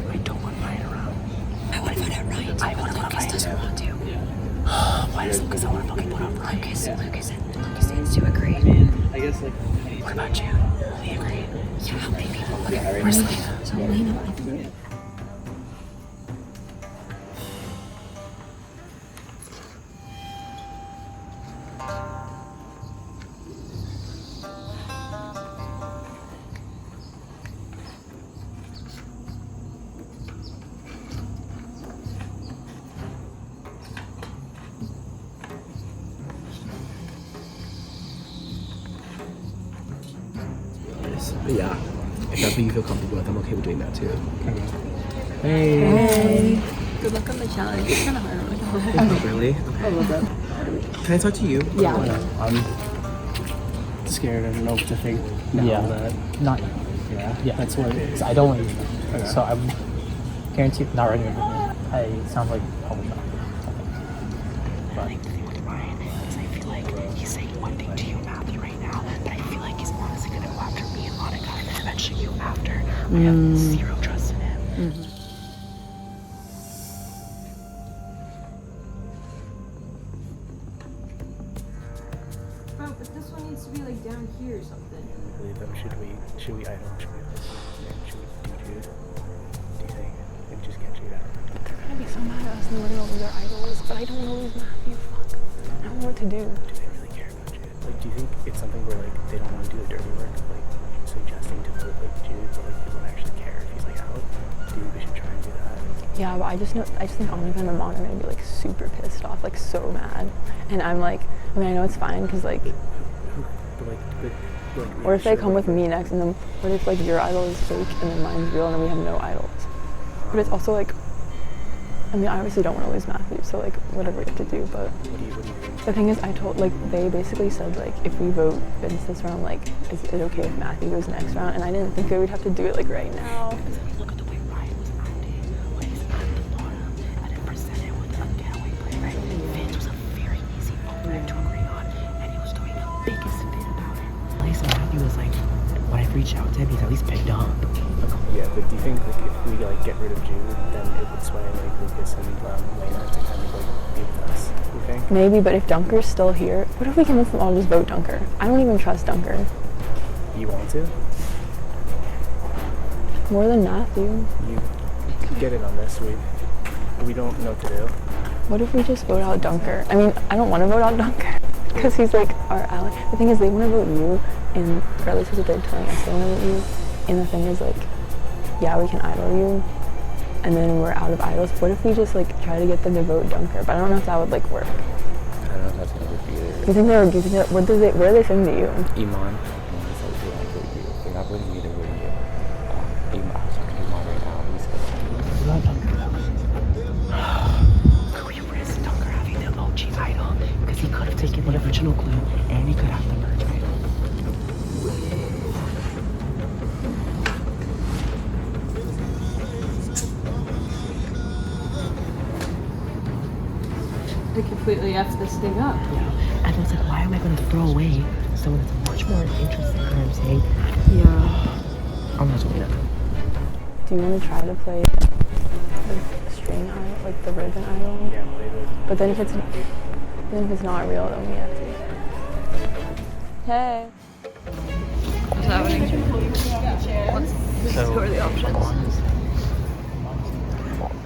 I don't want Ryan around. I want to vote out Ryan. I want to Lucas doesn't want to. Why does Lucas not want to fucking put up Ryan? Lucas needs to agree. I guess like. What about June? They agree. Yeah, how many people? Okay, where's Lena? Lena, I think. But yeah, if that's what you feel comfortable with, I'm okay with doing that too. Hey. Good luck on the challenge. It's kind of hard. Oh, really? Okay. A little bit. Can I talk to you? Yeah. I'm scared. I don't know what to think now that. Not yeah, that's what it is. I don't want you to know. Okay. So I'm guaranteed not ready. I sound like probably not. I think the thing with Ryan is I feel like he's saying one thing to you, Matthew, right now, but I feel like he's honestly gonna go after me and Monica and then eventually you after. I have zero trust in him. Oh, but this one needs to be like down here or something. Should we idle? Should we do Jude? Do you think? And just get Jude out? They're gonna be be so mad at us and we're gonna lose our idols, but I don't want to lose Matthew. Fuck. I don't know what to do. Do they really care about Jude? Like, do you think it's something where like they don't want to do the dirty work, like suggesting to vote like Jude, but like they won't actually care if he's like out? Do you think we should try and do that? Yeah, but I just think Monica and my mom are gonna be like super pissed off, like so mad. And I'm like, I mean, I know it's fine because like, or if they come with me next, and then what if like your idol is fake and then mine's real, and then we have no idols? But it's also like, I mean, I obviously don't want to lose Matthew, so like whatever we have to do. But the thing is, they basically said like if we vote Vince this round, like is it okay if Matthew goes next round? And I didn't think they would have to do it like right now. Look at the way Ryan was acting. Like he's at the bottom and then presented with a getaway play, right? Vince was a very easy vote to agree on, and he was doing the biggest fit about it. At least Matthew was like, when I reached out to him, he's at least picked up. Yeah, but do you think like if we like get rid of Jude, then it would sway like Lucas and Lena to kind of like be with us? You think? Maybe, but if Dunker's still here, what if we convince them all to just vote Dunker? I don't even trust Dunker. You want to? More than Matthew. You get in on this. We don't know what to do. What if we just vote out Dunker? I mean, I don't want to vote out Dunker because he's like our ally. The thing is, they want to vote you, and or at least that's what they're telling us. They want to vote you, and the thing is, like, yeah, we can idol you, and then we're out of idols. What if we just like try to get them to vote Dunker? But I don't know if that would like work. I don't know if that's gonna work either. Do you think they would? Do you think that, what are they saying to you? Iman said they want to vote you. They're not voting me, they're voting you. Iman, I was talking to Iman right now. He said, "What about Dunker though?" Could we risk Dunker having the OG idol? Because he could have taken the original clue and he could have the merge idol. They completely F this thing up. Yeah. And I was like, why am I going to throw away someone that's much more interesting? You know what I'm saying? Yeah. I'm not doing that. Do you want to try to play the string idol, like the ribbon idol? Yeah, play the. But then if it's not real, then we have to. Hey. What's happening? Who are the options?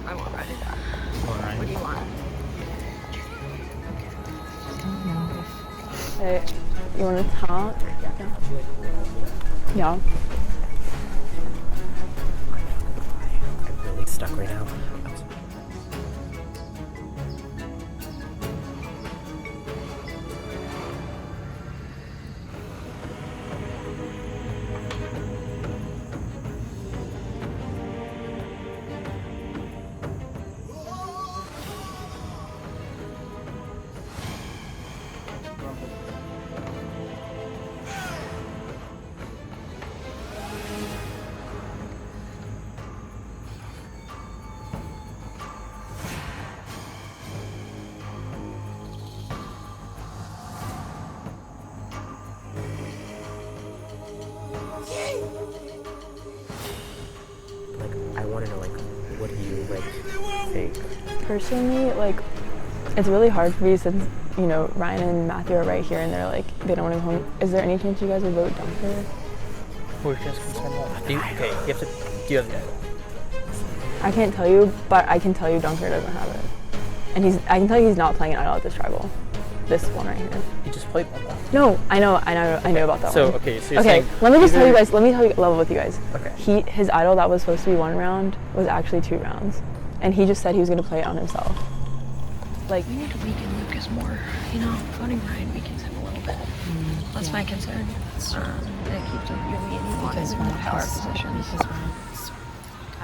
I want Ryan. What do you want? Hey, you want to talk? Yeah. I'm really stuck right now. I want to know, like, what do you, like, think? Personally, like, it's really hard for me since, you know, Ryan and Matthew are right here and they're like, they don't want to go home. Is there any chance you guys would vote Dunker? We're just concerned about. Do you have the idol? I can't tell you, but I can tell you Dunker doesn't have it. And I can tell you he's not playing an idol at this tribal. This one right here. You just played one though. No, I know about that So, one. okay, so you're okay, saying let me just tell you either- guys, let me tell you level with you guys. Okay. His idol that was supposed to be 1 round was actually 2 rounds. And he just said he was gonna play it on himself. Like, We need to weaken Lucas more. You know, voting Ryan weakens him a little bit. That's my concern. It keeps him really in the power positions.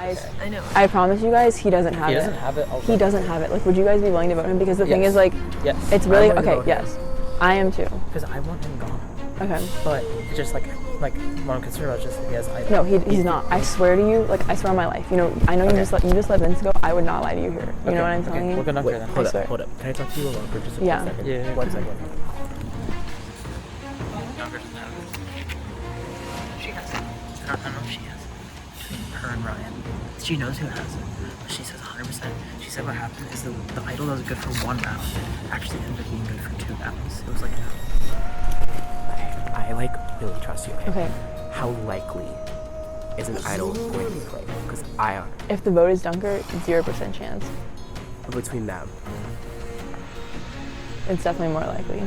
I know. I promise you guys, he doesn't have it. He doesn't have it? He doesn't have it. Like, would you guys be willing to vote him? Because the thing Yes. is, like, Yes. it's really, I'm willing to okay, vote yes. him. I am too. Because I want him gone. Okay. But just like what I'm concerned about is just he has idol. No, he's not. I swear to you, like, I swear on my life. You know, I know you just let Vince go. I would not lie to you here. You know what I'm telling you? We're gonna Wait, then. hold I swear. up, hold up. Can I talk to you alone for just a Yeah. second? Yeah. 1 second. She has it. I don't know if she has it. Between her and Ryan. She knows who has it. But she says 100%. She said what happened is the idol that was good for 1 round actually ended up being good for 2 rounds. It was like, I like really trust you. Okay. How likely is an idol going to be played? Because I If the vote is Dunker, 0% chance. between them? It's definitely more likely.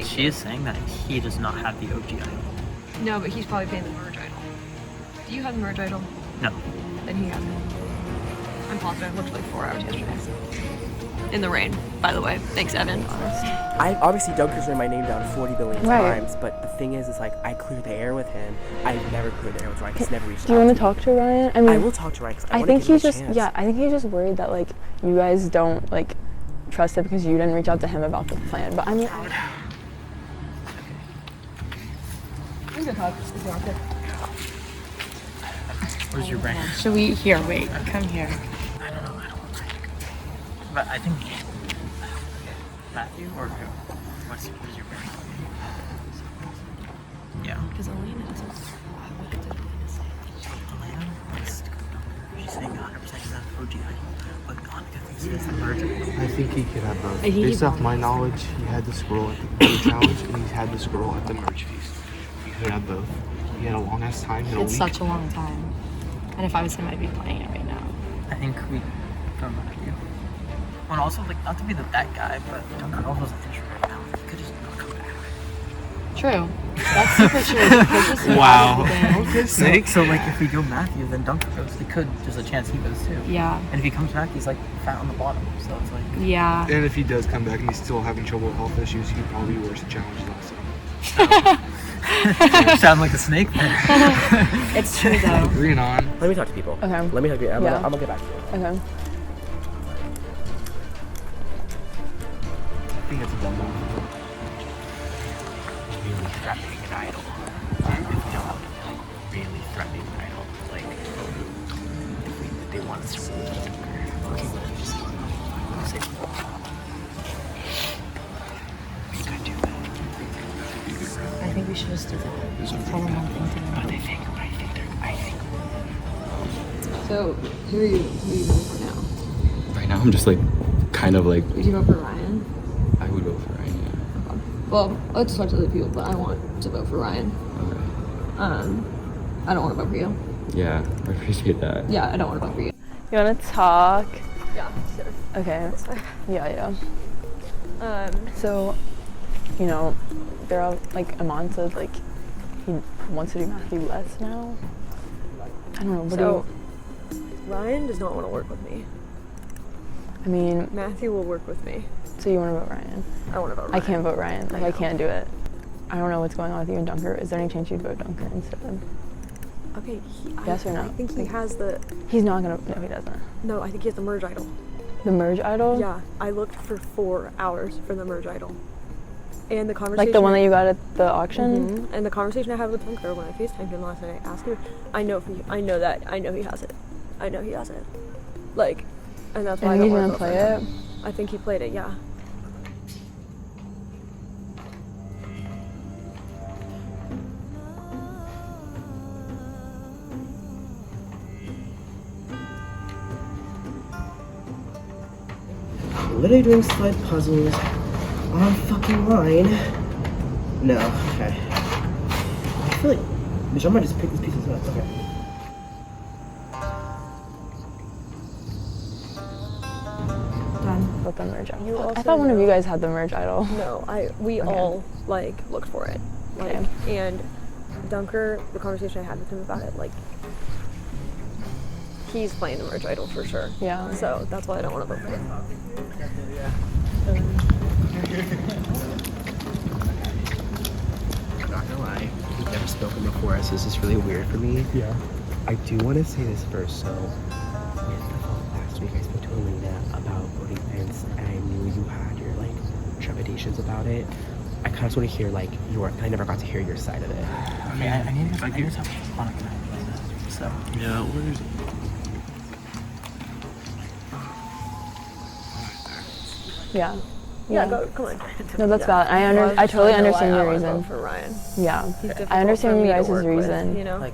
She is saying that he does not have the OG idol. No, but he's probably paying the merge idol. Do you have the merge idol? No. Then he has it. I'm positive. I looked for like 4 hours yesterday. In the rain, by the way. Thanks, Evan. Honest. I obviously Dunker's written my name down 40 billion Right. times, but the thing is like I clear the air with him. I've never cleared the air with Ryan. He's never reached out. Do you want to to talk to Ryan? I mean, I will talk to Ryan because I I want to think give him he's a just chance. I think he's just worried that like you guys don't like trust it because you didn't reach out to him about the plan. But I mean, We can talk if you want to. Where's your brain? Should we? Here, wait. Come here. I don't know. But I think Matthew or who? What's your brain? Yeah. Because Elena doesn't. What did Elena say? Elena wants to go Dunker. She's saying 100% he's not OG idol, but not because he has the merge. I think he could have both. I think he Based off my probably knowledge, he had the scroll at the merge challenge and he's had the scroll at the merge feast. He could have both. He had a long ass time in a It's week. such a long time. And if I was him, I'd be playing it right now. I think we go Matthew. And also, like, not to be that guy, but Dunker also was an introvert now. He could just not come back. True. That's super true. He could just be out of the game. So like, if we go Matthew, then Dunker goes. He could. There's a chance he goes too. Yeah. And if he comes back, he's like fat on the bottom. So it's like. Yeah. And if he does come back and he's still having trouble with health issues, he'd probably be worse at challenges last time. You sound like a snake there. It's true though. Agreeing on. Let me talk to people. Okay. Let me talk to you. I'm Yeah. gonna get back to you. okay. I think it's a dumb one. Really threatening an idol. If we don't have really threatening an idol, like if they want us to really get Dunker, okay, well, just say we could do that. I think we should just do that. We should tell them one thing to But them. I think So, who are you voting for now? Right now, I'm just like, kind of like, Would you vote for Ryan? I would vote for Ryan, yeah. Well, let's talk to other people, but I want to vote for Ryan. Okay. I don't want to vote for you. Yeah, I appreciate that. Yeah, I don't want to vote for you. You want to talk? Yeah, sure. Okay. That's fine. Yeah. So, you know, they're all like Amon said like he wants to do Matthew less now. I don't know. What So, Ryan does not want to work with me. I mean, Matthew will work with me. so you want to vote Ryan? I want to vote Ryan. I can't vote Ryan. Like I know. can't do it. I don't know what's going on with you and Dunker. Is there any chance you'd vote Dunker instead? Okay. Yes or no? I think he has the. He's not gonna. No, he doesn't. No, I think he has the merge idol. The merge idol? Yeah, I looked for 4 hours for the merge idol. And the conversation. Like the one that you got at the auction? Mhm. And the conversation I had with Dunker when I FaceTimed him last night, I asked him. I know he has it. I know he has it. Like, and that's why I And don't he's want to gonna vote play for it? him. I think he played it. Yeah. Literally doing slide puzzles on fucking line. No, okay. I feel like, bitch, I might just pick these pieces up. Okay. With the merge idol. I thought one of you guys had the merge idol. No, we all like looked for it. Like, and Dunker, the conversation I had with him about it, like, he's playing the merge idol for sure. Yeah. So that's why I don't want to vote for him. I'm not gonna lie, we've never spoken before, so this is really weird for me. Yeah. I do want to say this first. So, with the vote last week, I spoke to Elena about voting Vince, and I knew you had your like trepidations about it. I kind of want to hear like I never got to hear your side of it. Okay, I need to have Monica and I. So. Yeah, where's Yeah. Yeah, go, come on. No, that's Yeah. valid. I totally understand your reason. For Ryan. Yeah. He's difficult I understand for you me to guys' work with, reason. you know? Like,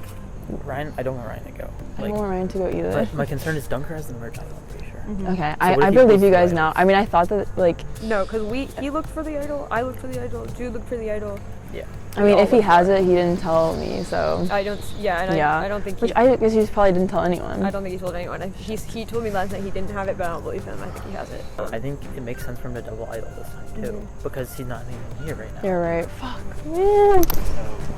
Ryan, I don't want Ryan to go. I don't want Ryan to go either. But my concern is Dunker has the merge idol, I'm pretty sure. Okay, I believe you guys now. I mean, I thought that like. No, because he looked for the idol, I looked for the idol, Jude looked for the idol. Yeah. I mean, if he has it, he didn't tell me, so. I don't. Yeah, and yeah. I don't think. Which I guess he probably didn't tell anyone. I don't think he told anyone. He told me last night he didn't have it, but I don't believe him. I think he has it. I think it makes sense for him to double idol this time too, because he's not even here right now. You're right. Fuck, man.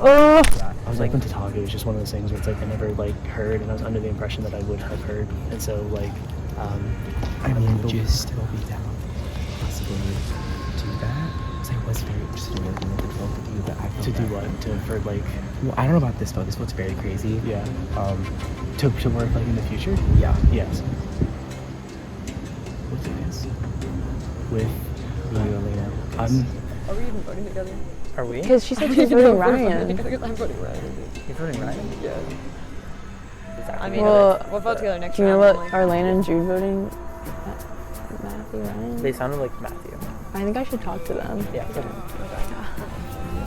Oh. I was open to talk. It was just one of those things where it's like I never like heard, and I was under the impression that I would have heard, and so like, I mean, would you still be down to possibly do that? Because I was very interested in working with the both of you, but I felt to do that- what for like. Well, I don't know about this vote. This vote's very crazy. Yeah. To work like in the future. Yeah. Yes. With this. With you, Elena. Are we even voting together? Are we? Because she said she's voting Ryan. I'm voting Ryan. You're voting Ryan? Yeah. Exactly. I mean, Well, we'll vote together next do you know round. what? Are Lana and Jude voting Matthew Ryan? They sounded like Matthew. I think I should talk to them. Yeah.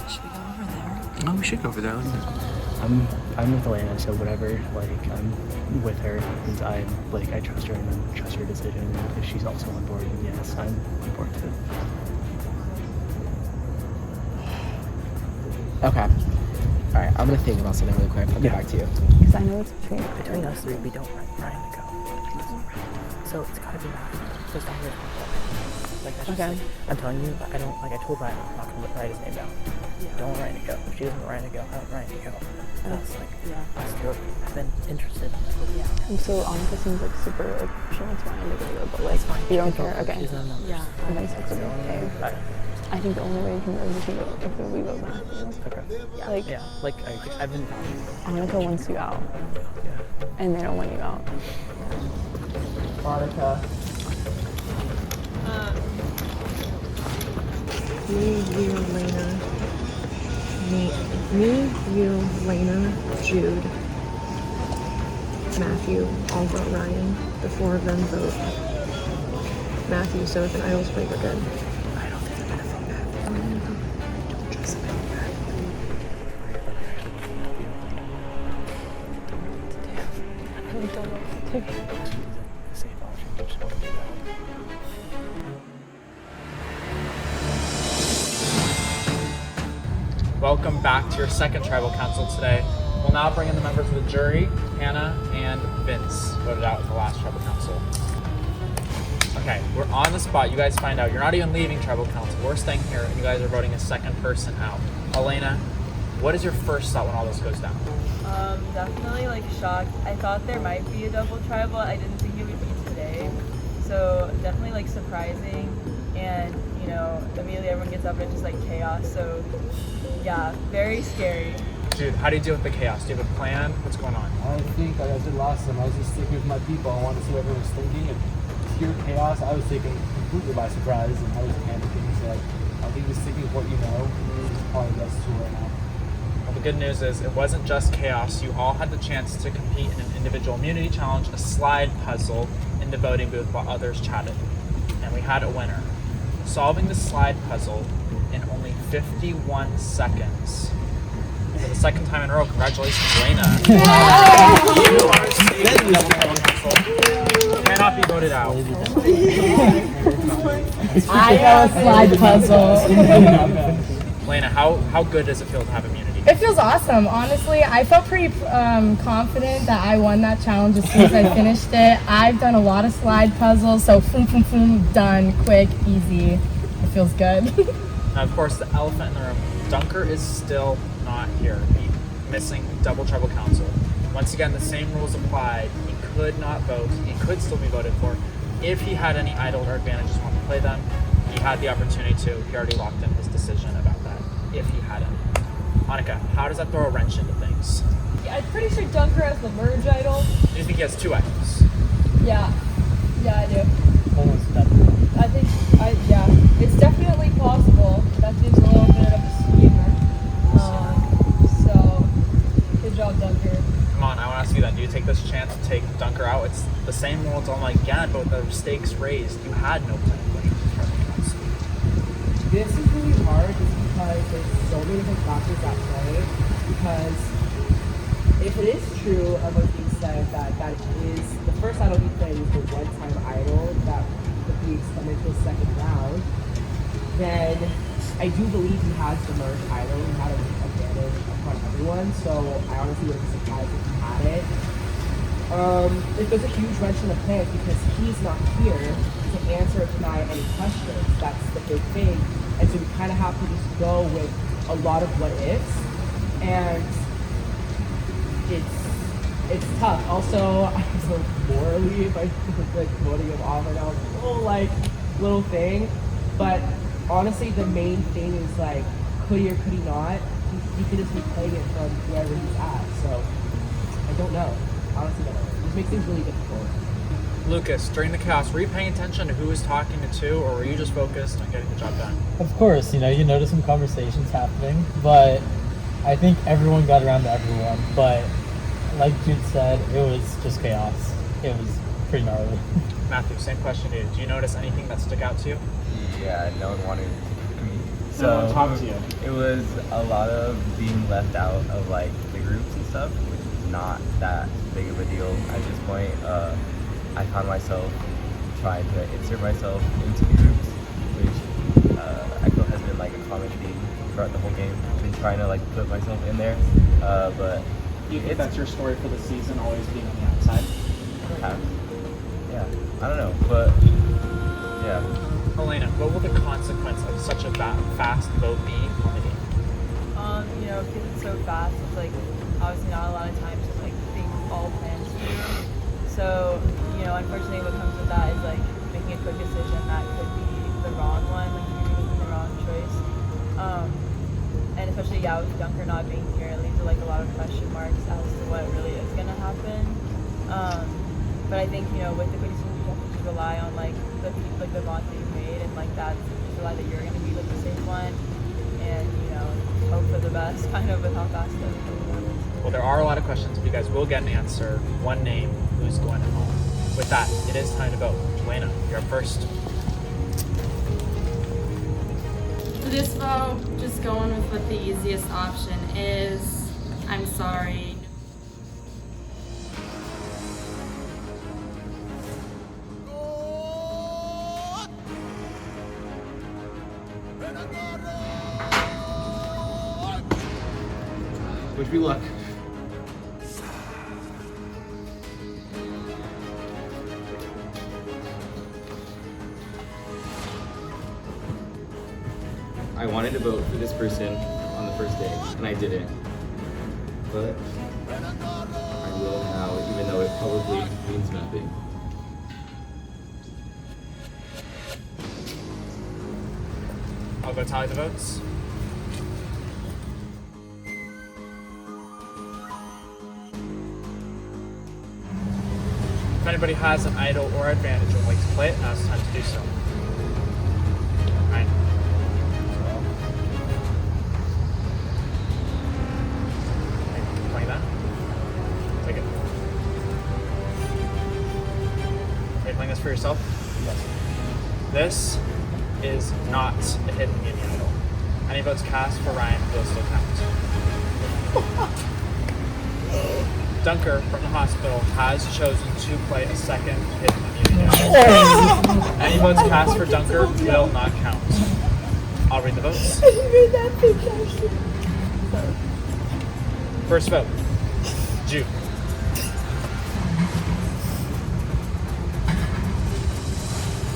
Should we go over there? Oh, we should go over there. I'm with Elena, so whatever. Like I'm with her, since I trust her and I trust her decision. And if she's also on board, then yes, I'm on board too. Okay. All right, I'm gonna think about something really quick. I'll get back to you. Because I know it's between Us three, we don't want Ryan to go. So it's gotta be Matthew. Just don't hear like that's just Okay. like, I'm telling you, I don't like I told Ryan I'm not gonna write his name down. Don't want Ryan to go. If she doesn't want Ryan to go, I don't want Ryan to go. That's like us two have been interested. And so Annika seems like super like she wants Ryan to go, but like you don't care. Okay. She's in numbers. Yeah. And then it's okay. I think the only way you can go is if we vote Matthew. Okay. Like Yeah, like I've been Annika wants you out. And they don't want you out. Monica. Me, you, Lena. Me, you, Lena, Jude, Matthew, all vote Ryan. The four of them vote Matthew, so if an idol's played, we're good. I don't think they're gonna vote that. Don't trust them. I really don't know what to do. safe option. I just want to do that. Welcome back to your second tribal council today. We'll now bring in the members of the jury. Hannah and Vince voted out at the last tribal council. Okay, we're on the spot. You guys find out. You're not even leaving tribal council. We're staying here, and you guys are voting a second person out. Elena, what is your first thought when all this goes down? Definitely like shocked. I thought there might be a double tribal. I didn't think it would be today. So definitely like surprising, and you know, immediately everyone gets up and it's just like chaos. So yeah, very scary. Dude, how do you deal with the chaos? Do you have a plan? What's going on? I think, like I did last time, I was just sticking with my people. I wanted to see what everyone was thinking. And pure chaos, I was taken completely by surprise, and I was panicking. So I think just sticking with what you know is probably the best tool right now. Well, the good news is it wasn't just chaos. You all had the chance to compete in an individual immunity challenge, a slide puzzle in the voting booth while others chatted. And we had a winner. Solving the slide puzzle in only 51 seconds. For the second time in a row, congratulations, Elena. You are seated double tribal council. Cannot be voted out. I know a slide puzzle. Elena, how good does it feel to have immunity? It feels awesome. Honestly, I felt pretty confident that I won that challenge as soon as I finished it. I've done a lot of slide puzzles, so done, quick, easy. It feels good. Now, of course, the elephant in the room, Dunker is still not here. He's missing double tribal council. Once again, the same rules applied. He could not vote. He could still be voted for. If he had any idol or advantages and wanted to play them, he had the opportunity to. He already locked in his decision about that, if he had any. Monica, how does that throw a wrench into things? Yeah, I'm pretty sure Dunker has the merge idol. Do you think he has two idols? Yeah, I do. Almost definitely. I think, yeah, it's definitely possible. That seems a little bit of a schemer. So, good job, Dunker. Come on, I want to ask you that. Do you take this chance to take Dunker out? It's the same rules all again, but with the stakes raised, you had no plan to win the tribal council. This is really hard just because there's so many different factors at play. Because if it is true of what's being said that that is the first idol he played was the one-time idol that the Greeks come into the second round, then I do believe he has the merge idol. He had an advantage upon everyone, so I honestly wouldn't be surprised if he had it. It was a huge wrench in the plans because he's not here to answer or deny any questions. That's the big thing. And so we kind of have to just go with a lot of what ifs, and it's tough. Also, I was morally, if I like voting him off, and I was little thing, but honestly, the main thing is like, could he or could he not? He could just be playing it from wherever he's at. So I don't know. Honestly, don't know. It just makes things really difficult. Lucas, during the chaos, were you paying attention to who was talking to, or were you just focused on getting the job done? Of course, you notice some conversations happening, but I think everyone got around to everyone. But like Jude said, it was just chaos. It was pretty gnarly. Matthew, same question to you. Do you notice anything that stuck out to you? Yeah, no one wanted me. No one talked to you. It was a lot of being left out of like the groups and stuff, which is not that big of a deal at this point. I found myself trying to insert myself into the groups, which I feel has been like a common theme throughout the whole game. I've been trying to like put myself in there, but You think that's your story for the season, always being on the outside? perhaps, yeah, I don't know, but yeah. Elena, what will the consequence of such a fast vote be on the game? Because it's so fast, it's like obviously not a lot of time to like think all plans through. So, unfortunately what comes with that is like making a quick decision that could be the wrong one, like you're making the wrong choice. And especially with Dunker not being here, it leaves like a lot of question marks as to what really is gonna happen. But I think, with the quick decision you have to just rely on like the people, like the bonds that you've made, and like that, just rely that you're gonna be like the safe one, and hope for the best kind of with how fast everything goes. Well, there are a lot of questions, but you guys will get an answer. One name, who's going home. With that, it is time to vote. Elena, you're up first. For this vote, just going with what the easiest option is. I'm sorry. Wish me luck. I wanted to vote for this person on the first day, and I didn't. But I will now, even though it probably means nothing. I'll go tally the votes. If anybody has an idol or advantage and would like to play it, now it's time to do so. Alright. Playing that? Take it. Are you playing this for yourself? Yes. This is not a hidden immunity idol. Any votes cast for Ryan will still count. Dunker from the hospital has chosen to play a second hidden immunity idol. Any votes cast for Dunker will not count. I'll read the votes. First vote, Jude.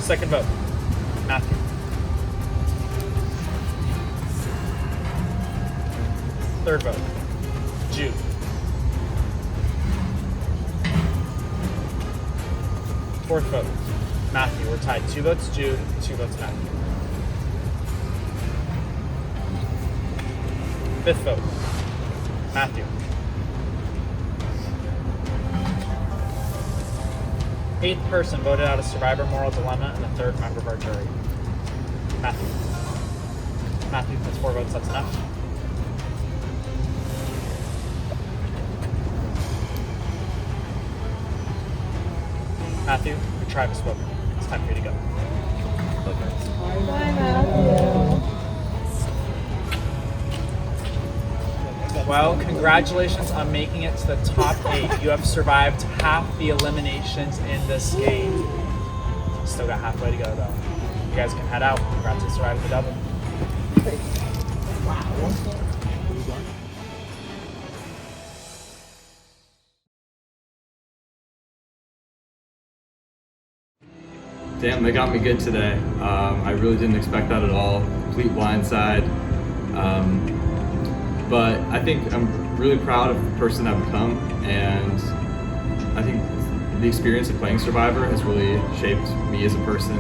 Second vote, Matthew. Third vote, Jude. Fourth vote, Matthew. We're tied. 2 votes Jude, 2 votes Matthew. Fifth vote, Matthew. Eighth person voted out of Survivor Moral Dilemma and the third member of our jury. Matthew. Matthew, that's 4 votes, that's enough. Matthew, your tribe has spoken. It's time for you to go. Bye, Matthew. Well, congratulations on making it to the top 8. You have survived half the eliminations in this game. Still got halfway to go though. You guys can head out. Congrats on surviving the double. Damn, they got me good today. I really didn't expect that at all. Complete blindside. But I think I'm really proud of the person I've become, and I think the experience of playing Survivor has really shaped me as a person,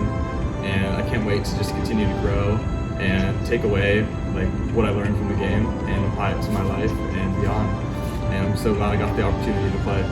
and I can't wait to just continue to grow and take away like what I learned from the game and apply it to my life and beyond. And I'm so glad I got the opportunity to play.